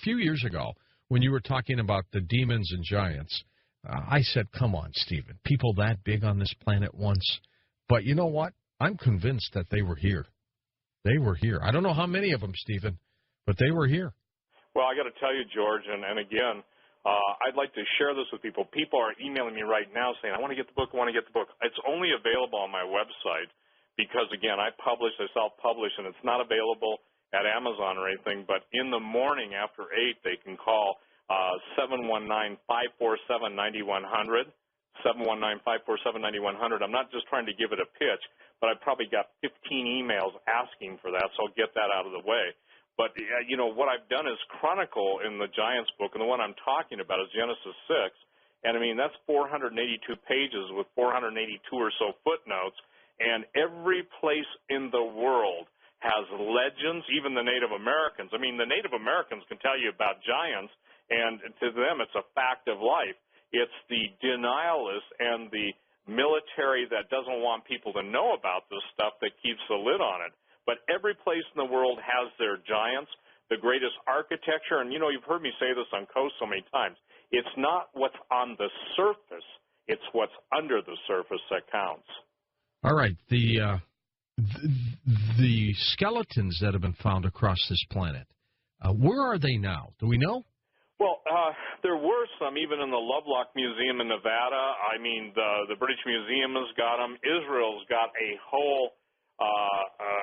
few years ago when you were talking about the demons and giants, I said, come on, Stephen, people that big on this planet once. But you know what? I'm convinced that they were here. They were here. I don't know how many of them, Stephen, but they were here. Well, I got to tell you, George, and again, I'd like to share this with people. People are emailing me right now saying, I want to get the book, I want to get the book. It's only available on my website because, again, I self-publish, and it's not available at Amazon or anything, but in the morning after 8, they can call 719-547-9100. 719-547-9100. I'm not just trying to give it a pitch, but I've probably got 15 emails asking for that, so I'll get that out of the way. But, what I've done is chronicle in the Giants book, and the one I'm talking about is Genesis 6, and, I mean, that's 482 pages with 482 or so footnotes, and every place in the world has legends, even the Native Americans. I mean, the Native Americans can tell you about giants, and to them it's a fact of life. It's the denialists and the military that doesn't want people to know about this stuff that keeps the lid on it. But every place in the world has their giants, the greatest architecture. And, you've heard me say this on Coast so many times. It's not what's on the surface. It's what's under the surface that counts. All right. The skeletons that have been found across this planet, where are they now? Do we know? Well, there were some even in the Lovelock Museum in Nevada. I mean, the British Museum has got them. Israel's got a whole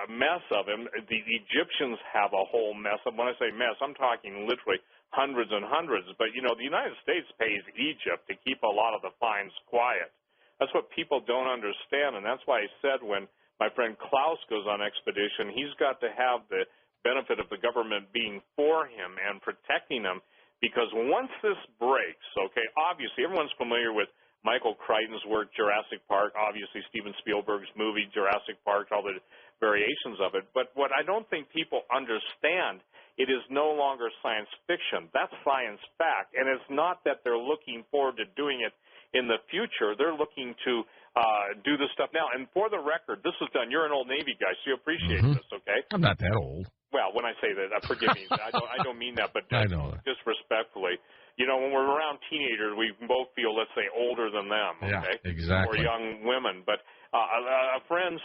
mess of them. The Egyptians have a whole mess of them. When I say mess, I'm talking literally hundreds and hundreds. But, the United States pays Egypt to keep a lot of the finds quiet. That's what people don't understand, and that's why I said when my friend Klaus goes on expedition, he's got to have the benefit of the government being for him and protecting him. Because once this breaks, okay, obviously everyone's familiar with Michael Crichton's work, Jurassic Park, obviously Steven Spielberg's movie, Jurassic Park, all the variations of it. But what I don't think people understand, it is no longer science fiction. That's science fact. And it's not that they're looking forward to doing it in the future. They're looking to do this stuff now. And for the record, this is done. You're an old Navy guy, so you appreciate this, okay? I'm not that old. Well, when I say that, forgive me. I don't mean that, but I know that. Disrespectfully. When we're around teenagers, we both feel, let's say, older than them, okay? Yeah, exactly. Or young women. But a friend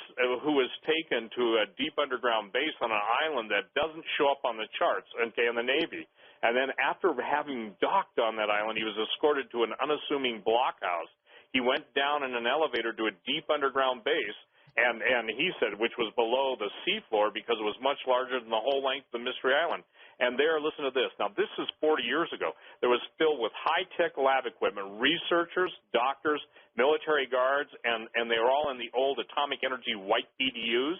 who was taken to a deep underground base on an island that doesn't show up on the charts, okay, in the Navy. And then after having docked on that island, he was escorted to an unassuming blockhouse. He went down in an elevator to a deep underground base. And he said, which was below the seafloor because it was much larger than the whole length of Mystery Island. And there, listen to this. Now, this is 40 years ago. It was filled with high-tech lab equipment, researchers, doctors, military guards, and they were all in the old atomic energy white PDUs.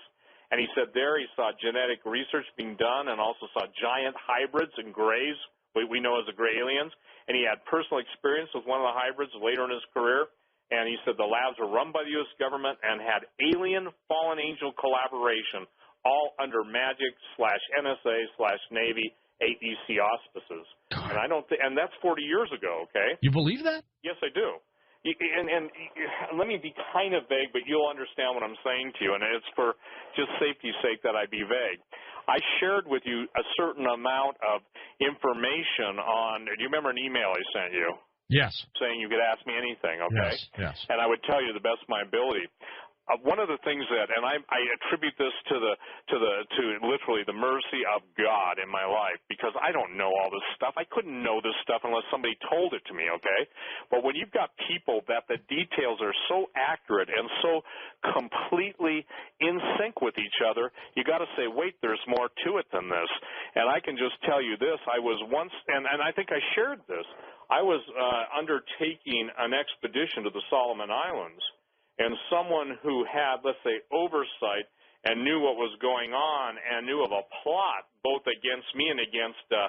And he said there he saw genetic research being done and also saw giant hybrids and grays, what we know as the gray aliens. And he had personal experience with one of the hybrids later in his career. And he said the labs were run by the U.S. government and had alien fallen angel collaboration, all under Magic/NSA/Navy AEC auspices. God. And that's 40 years ago, okay? You believe that? Yes, I do. And let me be kind of vague, but you'll understand what I'm saying to you, and it's for just safety's sake that I be vague. I shared with you a certain amount of information on, do you remember an email I sent you? Yes. saying you could ask me anything, okay? Yes. And I would tell you the best of my ability. One of the things that, and I attribute this to literally the mercy of God in my life, because I don't know all this stuff. I couldn't know this stuff unless somebody told it to me, okay? But when you've got people that the details are so accurate and so completely in sync with each other, you got to say, wait, there's more to it than this. And I can just tell you this: I was once, and I think I shared this. I was undertaking an expedition to the Solomon Islands. And someone who had, let's say, oversight and knew what was going on and knew of a plot both against me and against a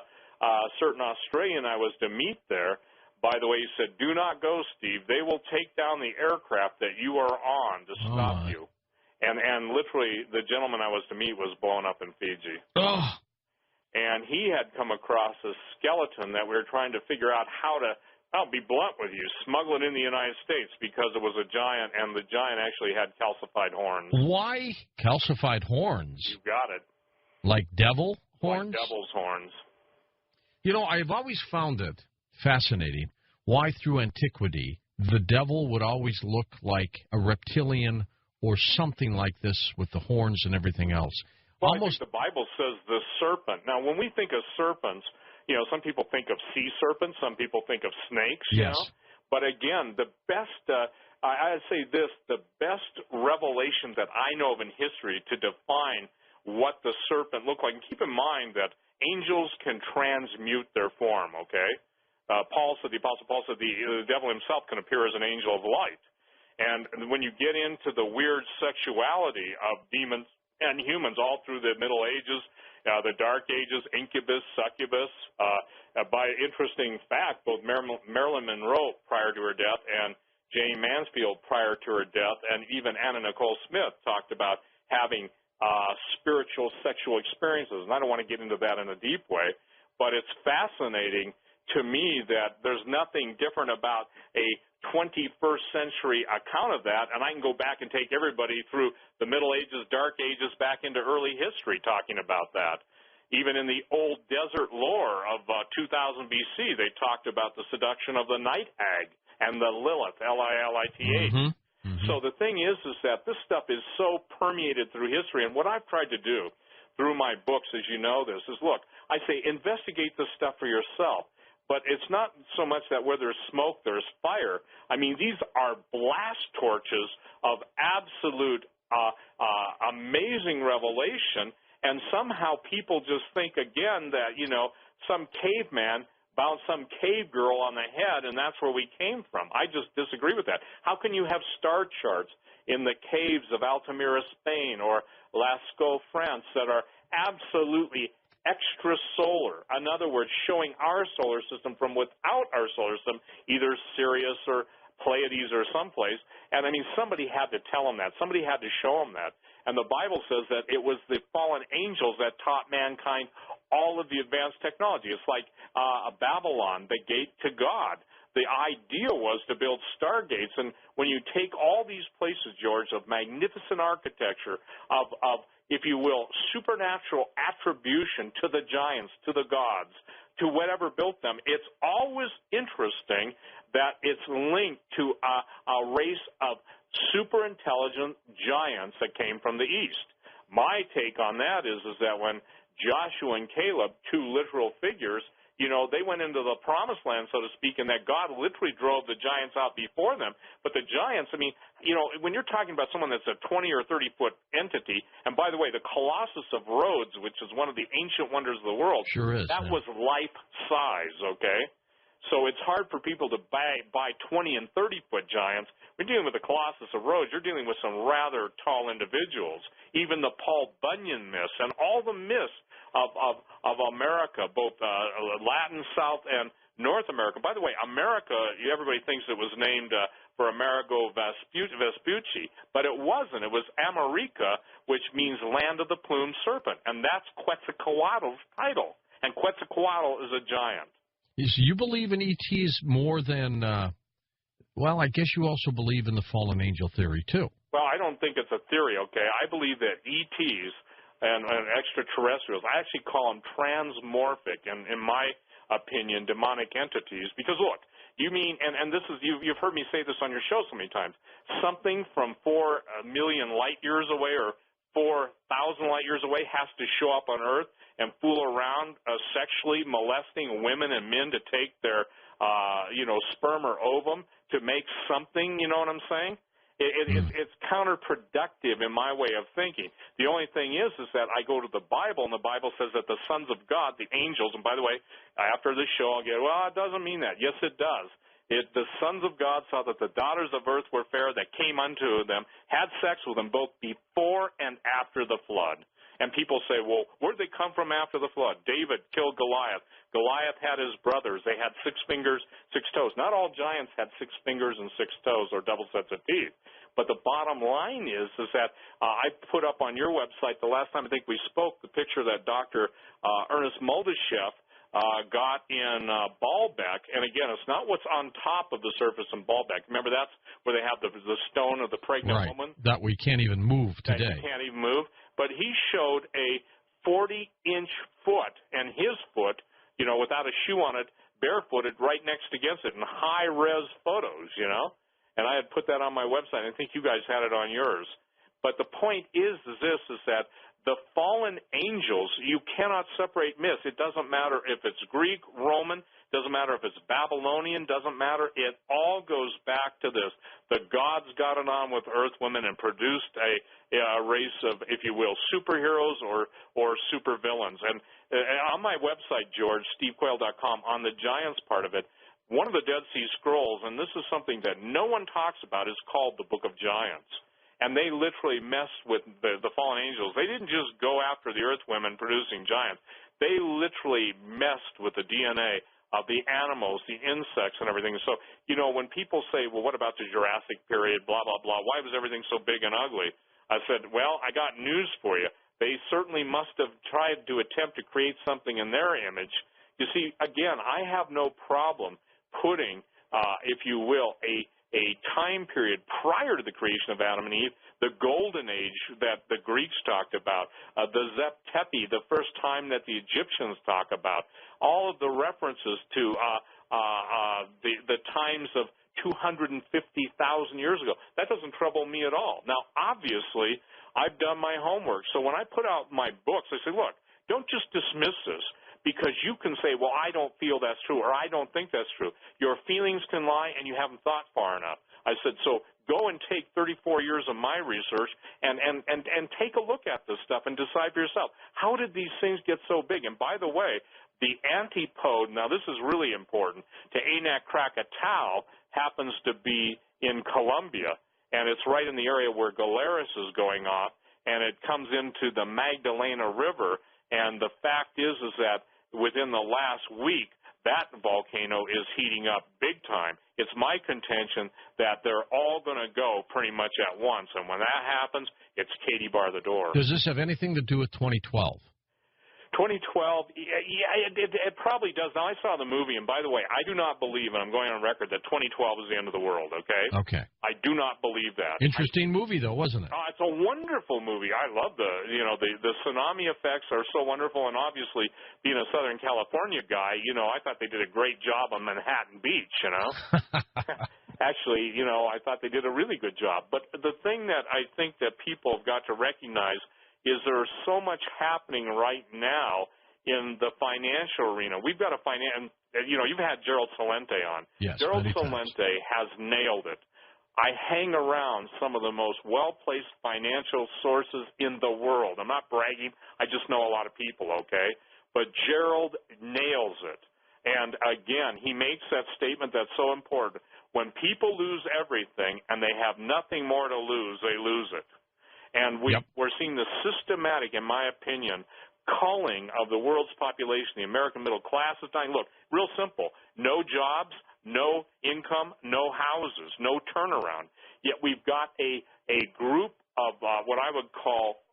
certain Australian I was to meet there, by the way, he said, do not go, Steve. They will take down the aircraft that you are on to stop you. And literally, the gentleman I was to meet was blown up in Fiji. Oh. And he had come across a skeleton that we were trying to figure out how to, I'll be blunt with you, smuggle it in the United States because it was a giant, and the giant actually had calcified horns. Why calcified horns? You got it. Like devil horns? Like devil's horns. You know, I've always found it fascinating why through antiquity the devil would always look like a reptilian or something like this with the horns and everything else. Well, I think the Bible says the serpent. Now, when we think of serpents, you know, some people think of sea serpents, some people think of snakes, you know. But again, the best, I'd say this, the best revelation that I know of in history to define what the serpent looked like, and keep in mind that angels can transmute their form, okay? Paul said, the Apostle Paul said, the devil himself can appear as an angel of light. And when you get into the weird sexuality of demons and humans all through the Middle Ages, the Dark Ages, incubus, succubus. By interesting fact, both Marilyn Monroe prior to her death and Jane Mansfield prior to her death, and even Anna Nicole Smith talked about having spiritual sexual experiences. And I don't want to get into that in a deep way, but it's fascinating to me that there's nothing different about a 21st century account of that, and I can go back and take everybody through the Middle Ages, Dark Ages, back into early history talking about that. Even in the old desert lore of 2000 BC, they talked about the seduction of the night hag and the Lilith, Lilith. So the thing is that this stuff is so permeated through history, and what I've tried to do through my books, as you know this, is look, I say investigate this stuff for yourself. But it's not so much that where there's smoke, there's fire. I mean, these are blast torches of absolute amazing revelation, and somehow people just think, again, that, you know, some caveman bounced some cave girl on the head, and that's where we came from. I just disagree with that. How can you have star charts in the caves of Altamira, Spain, or Lascaux, France, that are absolutely extrasolar, in other words, showing our solar system from without our solar system, either Sirius or Pleiades or someplace. And, I mean, somebody had to tell them that. Somebody had to show them that. And the Bible says that it was the fallen angels that taught mankind all of the advanced technology. It's like Babylon, the gate to God. The idea was to build stargates. And when you take all these places, George, of magnificent architecture, of if you will, supernatural attribution to the giants, to the gods, to whatever built them, it's always interesting that it's linked to a race of super intelligent giants that came from the east. My take on that is that when Joshua and Caleb, two literal figures, you know, they went into the promised land, so to speak, and that God literally drove the giants out before them. But the giants, I mean, you know, when you're talking about someone that's a 20 or 30-foot entity, and by the way, the Colossus of Rhodes, which is one of the ancient wonders of the world, that was life size, okay? So it's hard for people to buy 20 and 30-foot giants. We're dealing with the Colossus of Rhodes. You're dealing with some rather tall individuals. Even the Paul Bunyan myths and all the myths of America, both Latin, South, and North America. By the way, America, everybody thinks it was named for Amerigo Vespucci, but it wasn't. It was America, which means land of the plumed serpent, and that's Quetzalcoatl's title, and Quetzalcoatl is a giant. So you believe in ETs more than, well, I guess you also believe in the fallen angel theory, too. Well, I don't think it's a theory, okay? I believe that ETs and extraterrestrials, I actually call them transmorphic, and in my opinion, demonic entities. Because, look, You mean, and this is, you've heard me say this on your show so many times, something from 4 million light years away or 4,000 light years away has to show up on Earth and fool around sexually molesting women and men to take their, sperm or ovum to make something, you know what I'm saying? It's counterproductive in my way of thinking. The only thing is that I go to the Bible, and the Bible says that the sons of God, the angels, and by the way, after this show I'll get, well, it doesn't mean that. Yes, it does. The sons of God saw that the daughters of earth were fair that came unto them, had sex with them both before and after the flood. And people say, well, where did they come from after the flood? David killed Goliath. Goliath had his brothers. They had 6 fingers, 6 toes. Not all giants had 6 fingers and 6 toes or double sets of teeth. But the bottom line is that I put up on your website the last time I think we spoke the picture that Dr. Ernest Muldasheff got in Baalbek. And again, it's not what's on top of the surface in Baalbek. Remember, that's where they have the stone of the pregnant woman? That we can't even move today. That you can't even move. But he showed a 40-inch foot, and his foot, without a shoe on it, barefooted right next against it in high-res photos, And I had put that on my website. I think you guys had it on yours. But the point is that the fallen angels, you cannot separate myths. It doesn't matter if it's Greek, Roman, doesn't matter if it's Babylonian, doesn't matter. It all goes back to this. The gods got it on with earth women and produced a race of, if you will, superheroes or supervillains. And on my website, George, stevequayle.com, on the giants part of it, one of the Dead Sea Scrolls, and this is something that no one talks about, is called the Book of Giants. And they literally messed with the fallen angels. They didn't just go after the earth women producing giants. They literally messed with the DNA of the animals, the insects, and everything. So, when people say, well, what about the Jurassic period, blah, blah, blah, why was everything so big and ugly? I said, well, I got news for you. They certainly must have tried to attempt to create something in their image. You see, again, I have no problem putting, if you will, a time period prior to the creation of Adam and Eve, the golden age that the Greeks talked about, the Zeptepi, the first time that the Egyptians talk about, all of the references to the times of 250,000 years ago. That doesn't trouble me at all. Now, obviously, I've done my homework. So when I put out my books, I say, look, don't just dismiss this, because you can say, well, I don't feel that's true, or I don't think that's true. Your feelings can lie, and you haven't thought far enough. I said, so go and take 34 years of my research and take a look at this stuff and decide for yourself, how did these things get so big? And by the way, the antipode, now this is really important, to Anak Krakatau happens to be in Colombia, and it's right in the area where Galeras is going off, and it comes into the Magdalena River, and the fact is that within the last week, that volcano is heating up big time. It's my contention that they're all going to go pretty much at once, and when that happens, it's Katie bar the door. Does this have anything to do with 2012? 2012, yeah, it probably does. Now, I saw the movie, and by the way, I do not believe, and I'm going on record, that 2012 is the end of the world, okay? Okay. I do not believe that. Interesting movie, though, wasn't it? It's a wonderful movie. I love the tsunami effects are so wonderful, and obviously, being a Southern California guy, I thought they did a great job on Manhattan Beach, Actually, I thought they did a really good job. But the thing that I think that people have got to recognize is there's so much happening right now in the financial arena. We've got you've had Gerald Celente on. Yes, Gerald Celente has nailed it. I hang around some of the most well-placed financial sources in the world. I'm not bragging. I just know a lot of people, okay? But Gerald nails it. And, again, he makes that statement that's so important. When people lose everything and they have nothing more to lose, they lose it. And we're seeing the systematic, in my opinion, culling of the world's population. The American middle class is dying. Look, real simple. No jobs, no income, no houses, no turnaround. Yet we've got a group of what I would call,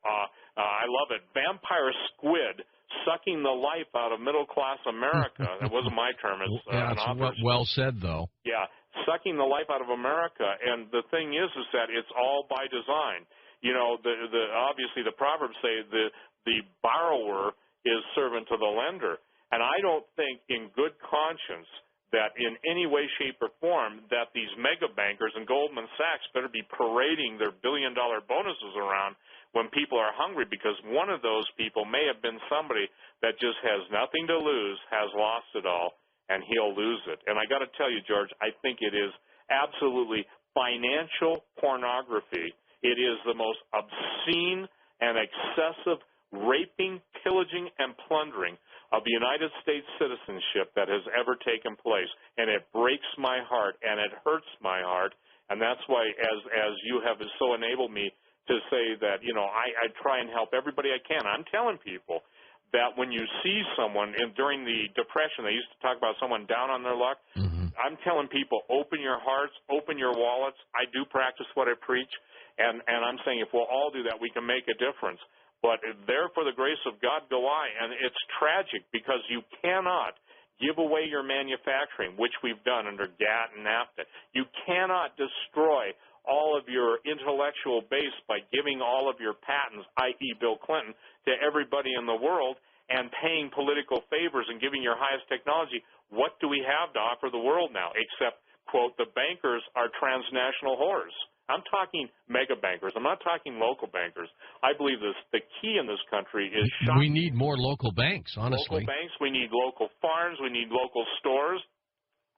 I love it, vampire squid sucking the life out of middle-class America. That wasn't my term. It's an author's. Well said, though. Yeah, sucking the life out of America. And the thing is that it's all by design. Obviously the Proverbs say the borrower is servant to the lender. And I don't think in good conscience that in any way, shape, or form that these mega bankers and Goldman Sachs better be parading their billion-dollar bonuses around when people are hungry, because one of those people may have been somebody that just has nothing to lose, has lost it all, and he'll lose it. And I got to tell you, George, I think it is absolutely financial pornography. It is the most obscene and excessive raping, pillaging, and plundering of the United States citizenship that has ever taken place. And it breaks my heart, and it hurts my heart. And that's why, as you have so enabled me to say that, you know, I try and help everybody I can. I'm telling people that when you see someone, during the Depression, they used to talk about someone down on their luck. Mm-hmm. I'm telling people, open your hearts, open your wallets. I do practice what I preach, and I'm saying if we'll all do that, we can make a difference. But there for the grace of God go I, and it's tragic because you cannot give away your manufacturing, which we've done under GATT and NAFTA. You cannot destroy all of your intellectual base by giving all of your patents, i.e. Bill Clinton, to everybody in the world and paying political favors and giving your highest technology. What do we have to offer the world now except, quote, the bankers are transnational whores? I'm talking mega bankers. I'm not talking local bankers. I believe the key in this country is shopping. We need more local banks, honestly. Local banks. We need local farms. We need local stores.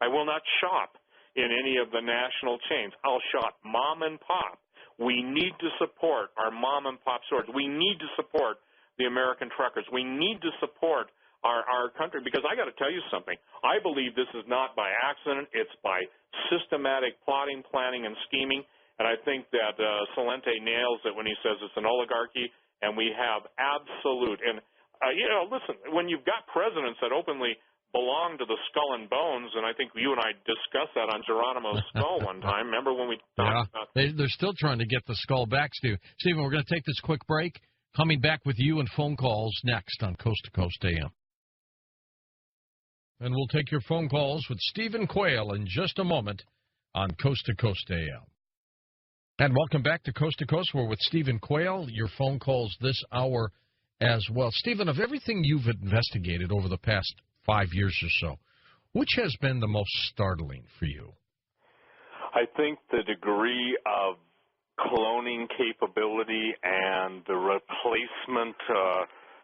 I will not shop in any of the national chains. I'll shop mom and pop. We need to support our mom and pop stores. We need to support the American truckers. We need to support our country, because I got to tell you something. I believe this is not by accident. It's by systematic plotting, planning, and scheming. And I think that Salente nails it when he says it's an oligarchy, and we have absolute. And, listen, when you've got presidents that openly belong to the skull and bones, and I think you and I discussed that on Geronimo's skull one time. Remember when we talked about that? They're still trying to get the skull back, Steve. Stephen, we're going to take this quick break. Coming back with you and phone calls next on Coast to Coast AM. And we'll take your phone calls with Stephen Quayle in just a moment on Coast to Coast AM. And welcome back to Coast. We're with Stephen Quayle. Your phone calls this hour as well. Stephen, of everything you've investigated over the past 5 years or so, which has been the most startling for you? I think the degree of cloning capability and the replacement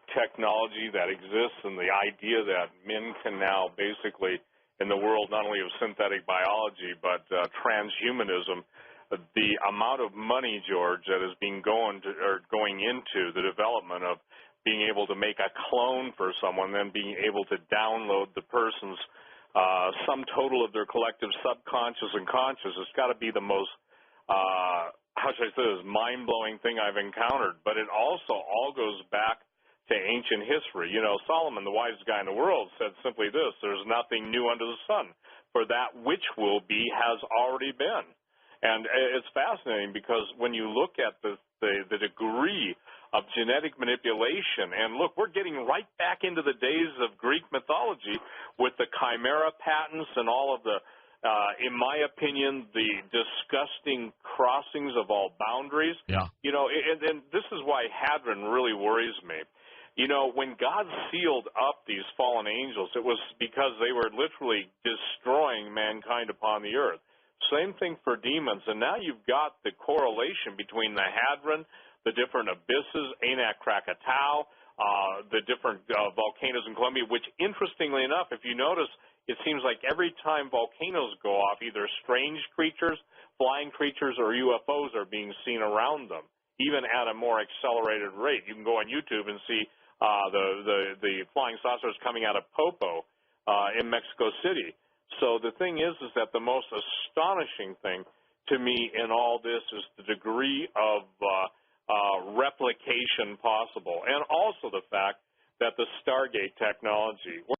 technology that exists, and the idea that men can now basically, in the world not only of synthetic biology but transhumanism, the amount of money, George, that is going into the development of being able to make a clone for someone, then being able to download the person's sum total of their collective subconscious and conscious, it's got to be the most, how should I say this, mind-blowing thing I've encountered. But it also all goes back to ancient history. You know, Solomon, the wisest guy in the world, said simply this: there's nothing new under the sun, for that which will be has already been. And it's fascinating because when you look at the degree of genetic manipulation, and look, we're getting right back into the days of Greek mythology with the chimera patents and all of the, in my opinion, the disgusting crossings of all boundaries. Yeah. You know, and this is why Hadron really worries me. You know, when God sealed up these fallen angels, it was because they were literally destroying mankind upon the earth. Same thing for demons, and now you've got the correlation between the Hadron, the different abysses, Anak Krakatau, the different volcanoes in Colombia, which, interestingly enough, if you notice, it seems like every time volcanoes go off, either strange creatures, flying creatures, or UFOs are being seen around them, even at a more accelerated rate. You can go on YouTube and see the flying saucers coming out of Popo in Mexico City. So the thing is that the most astonishing thing to me in all this is the degree of replication possible, and also the fact that the Stargate technology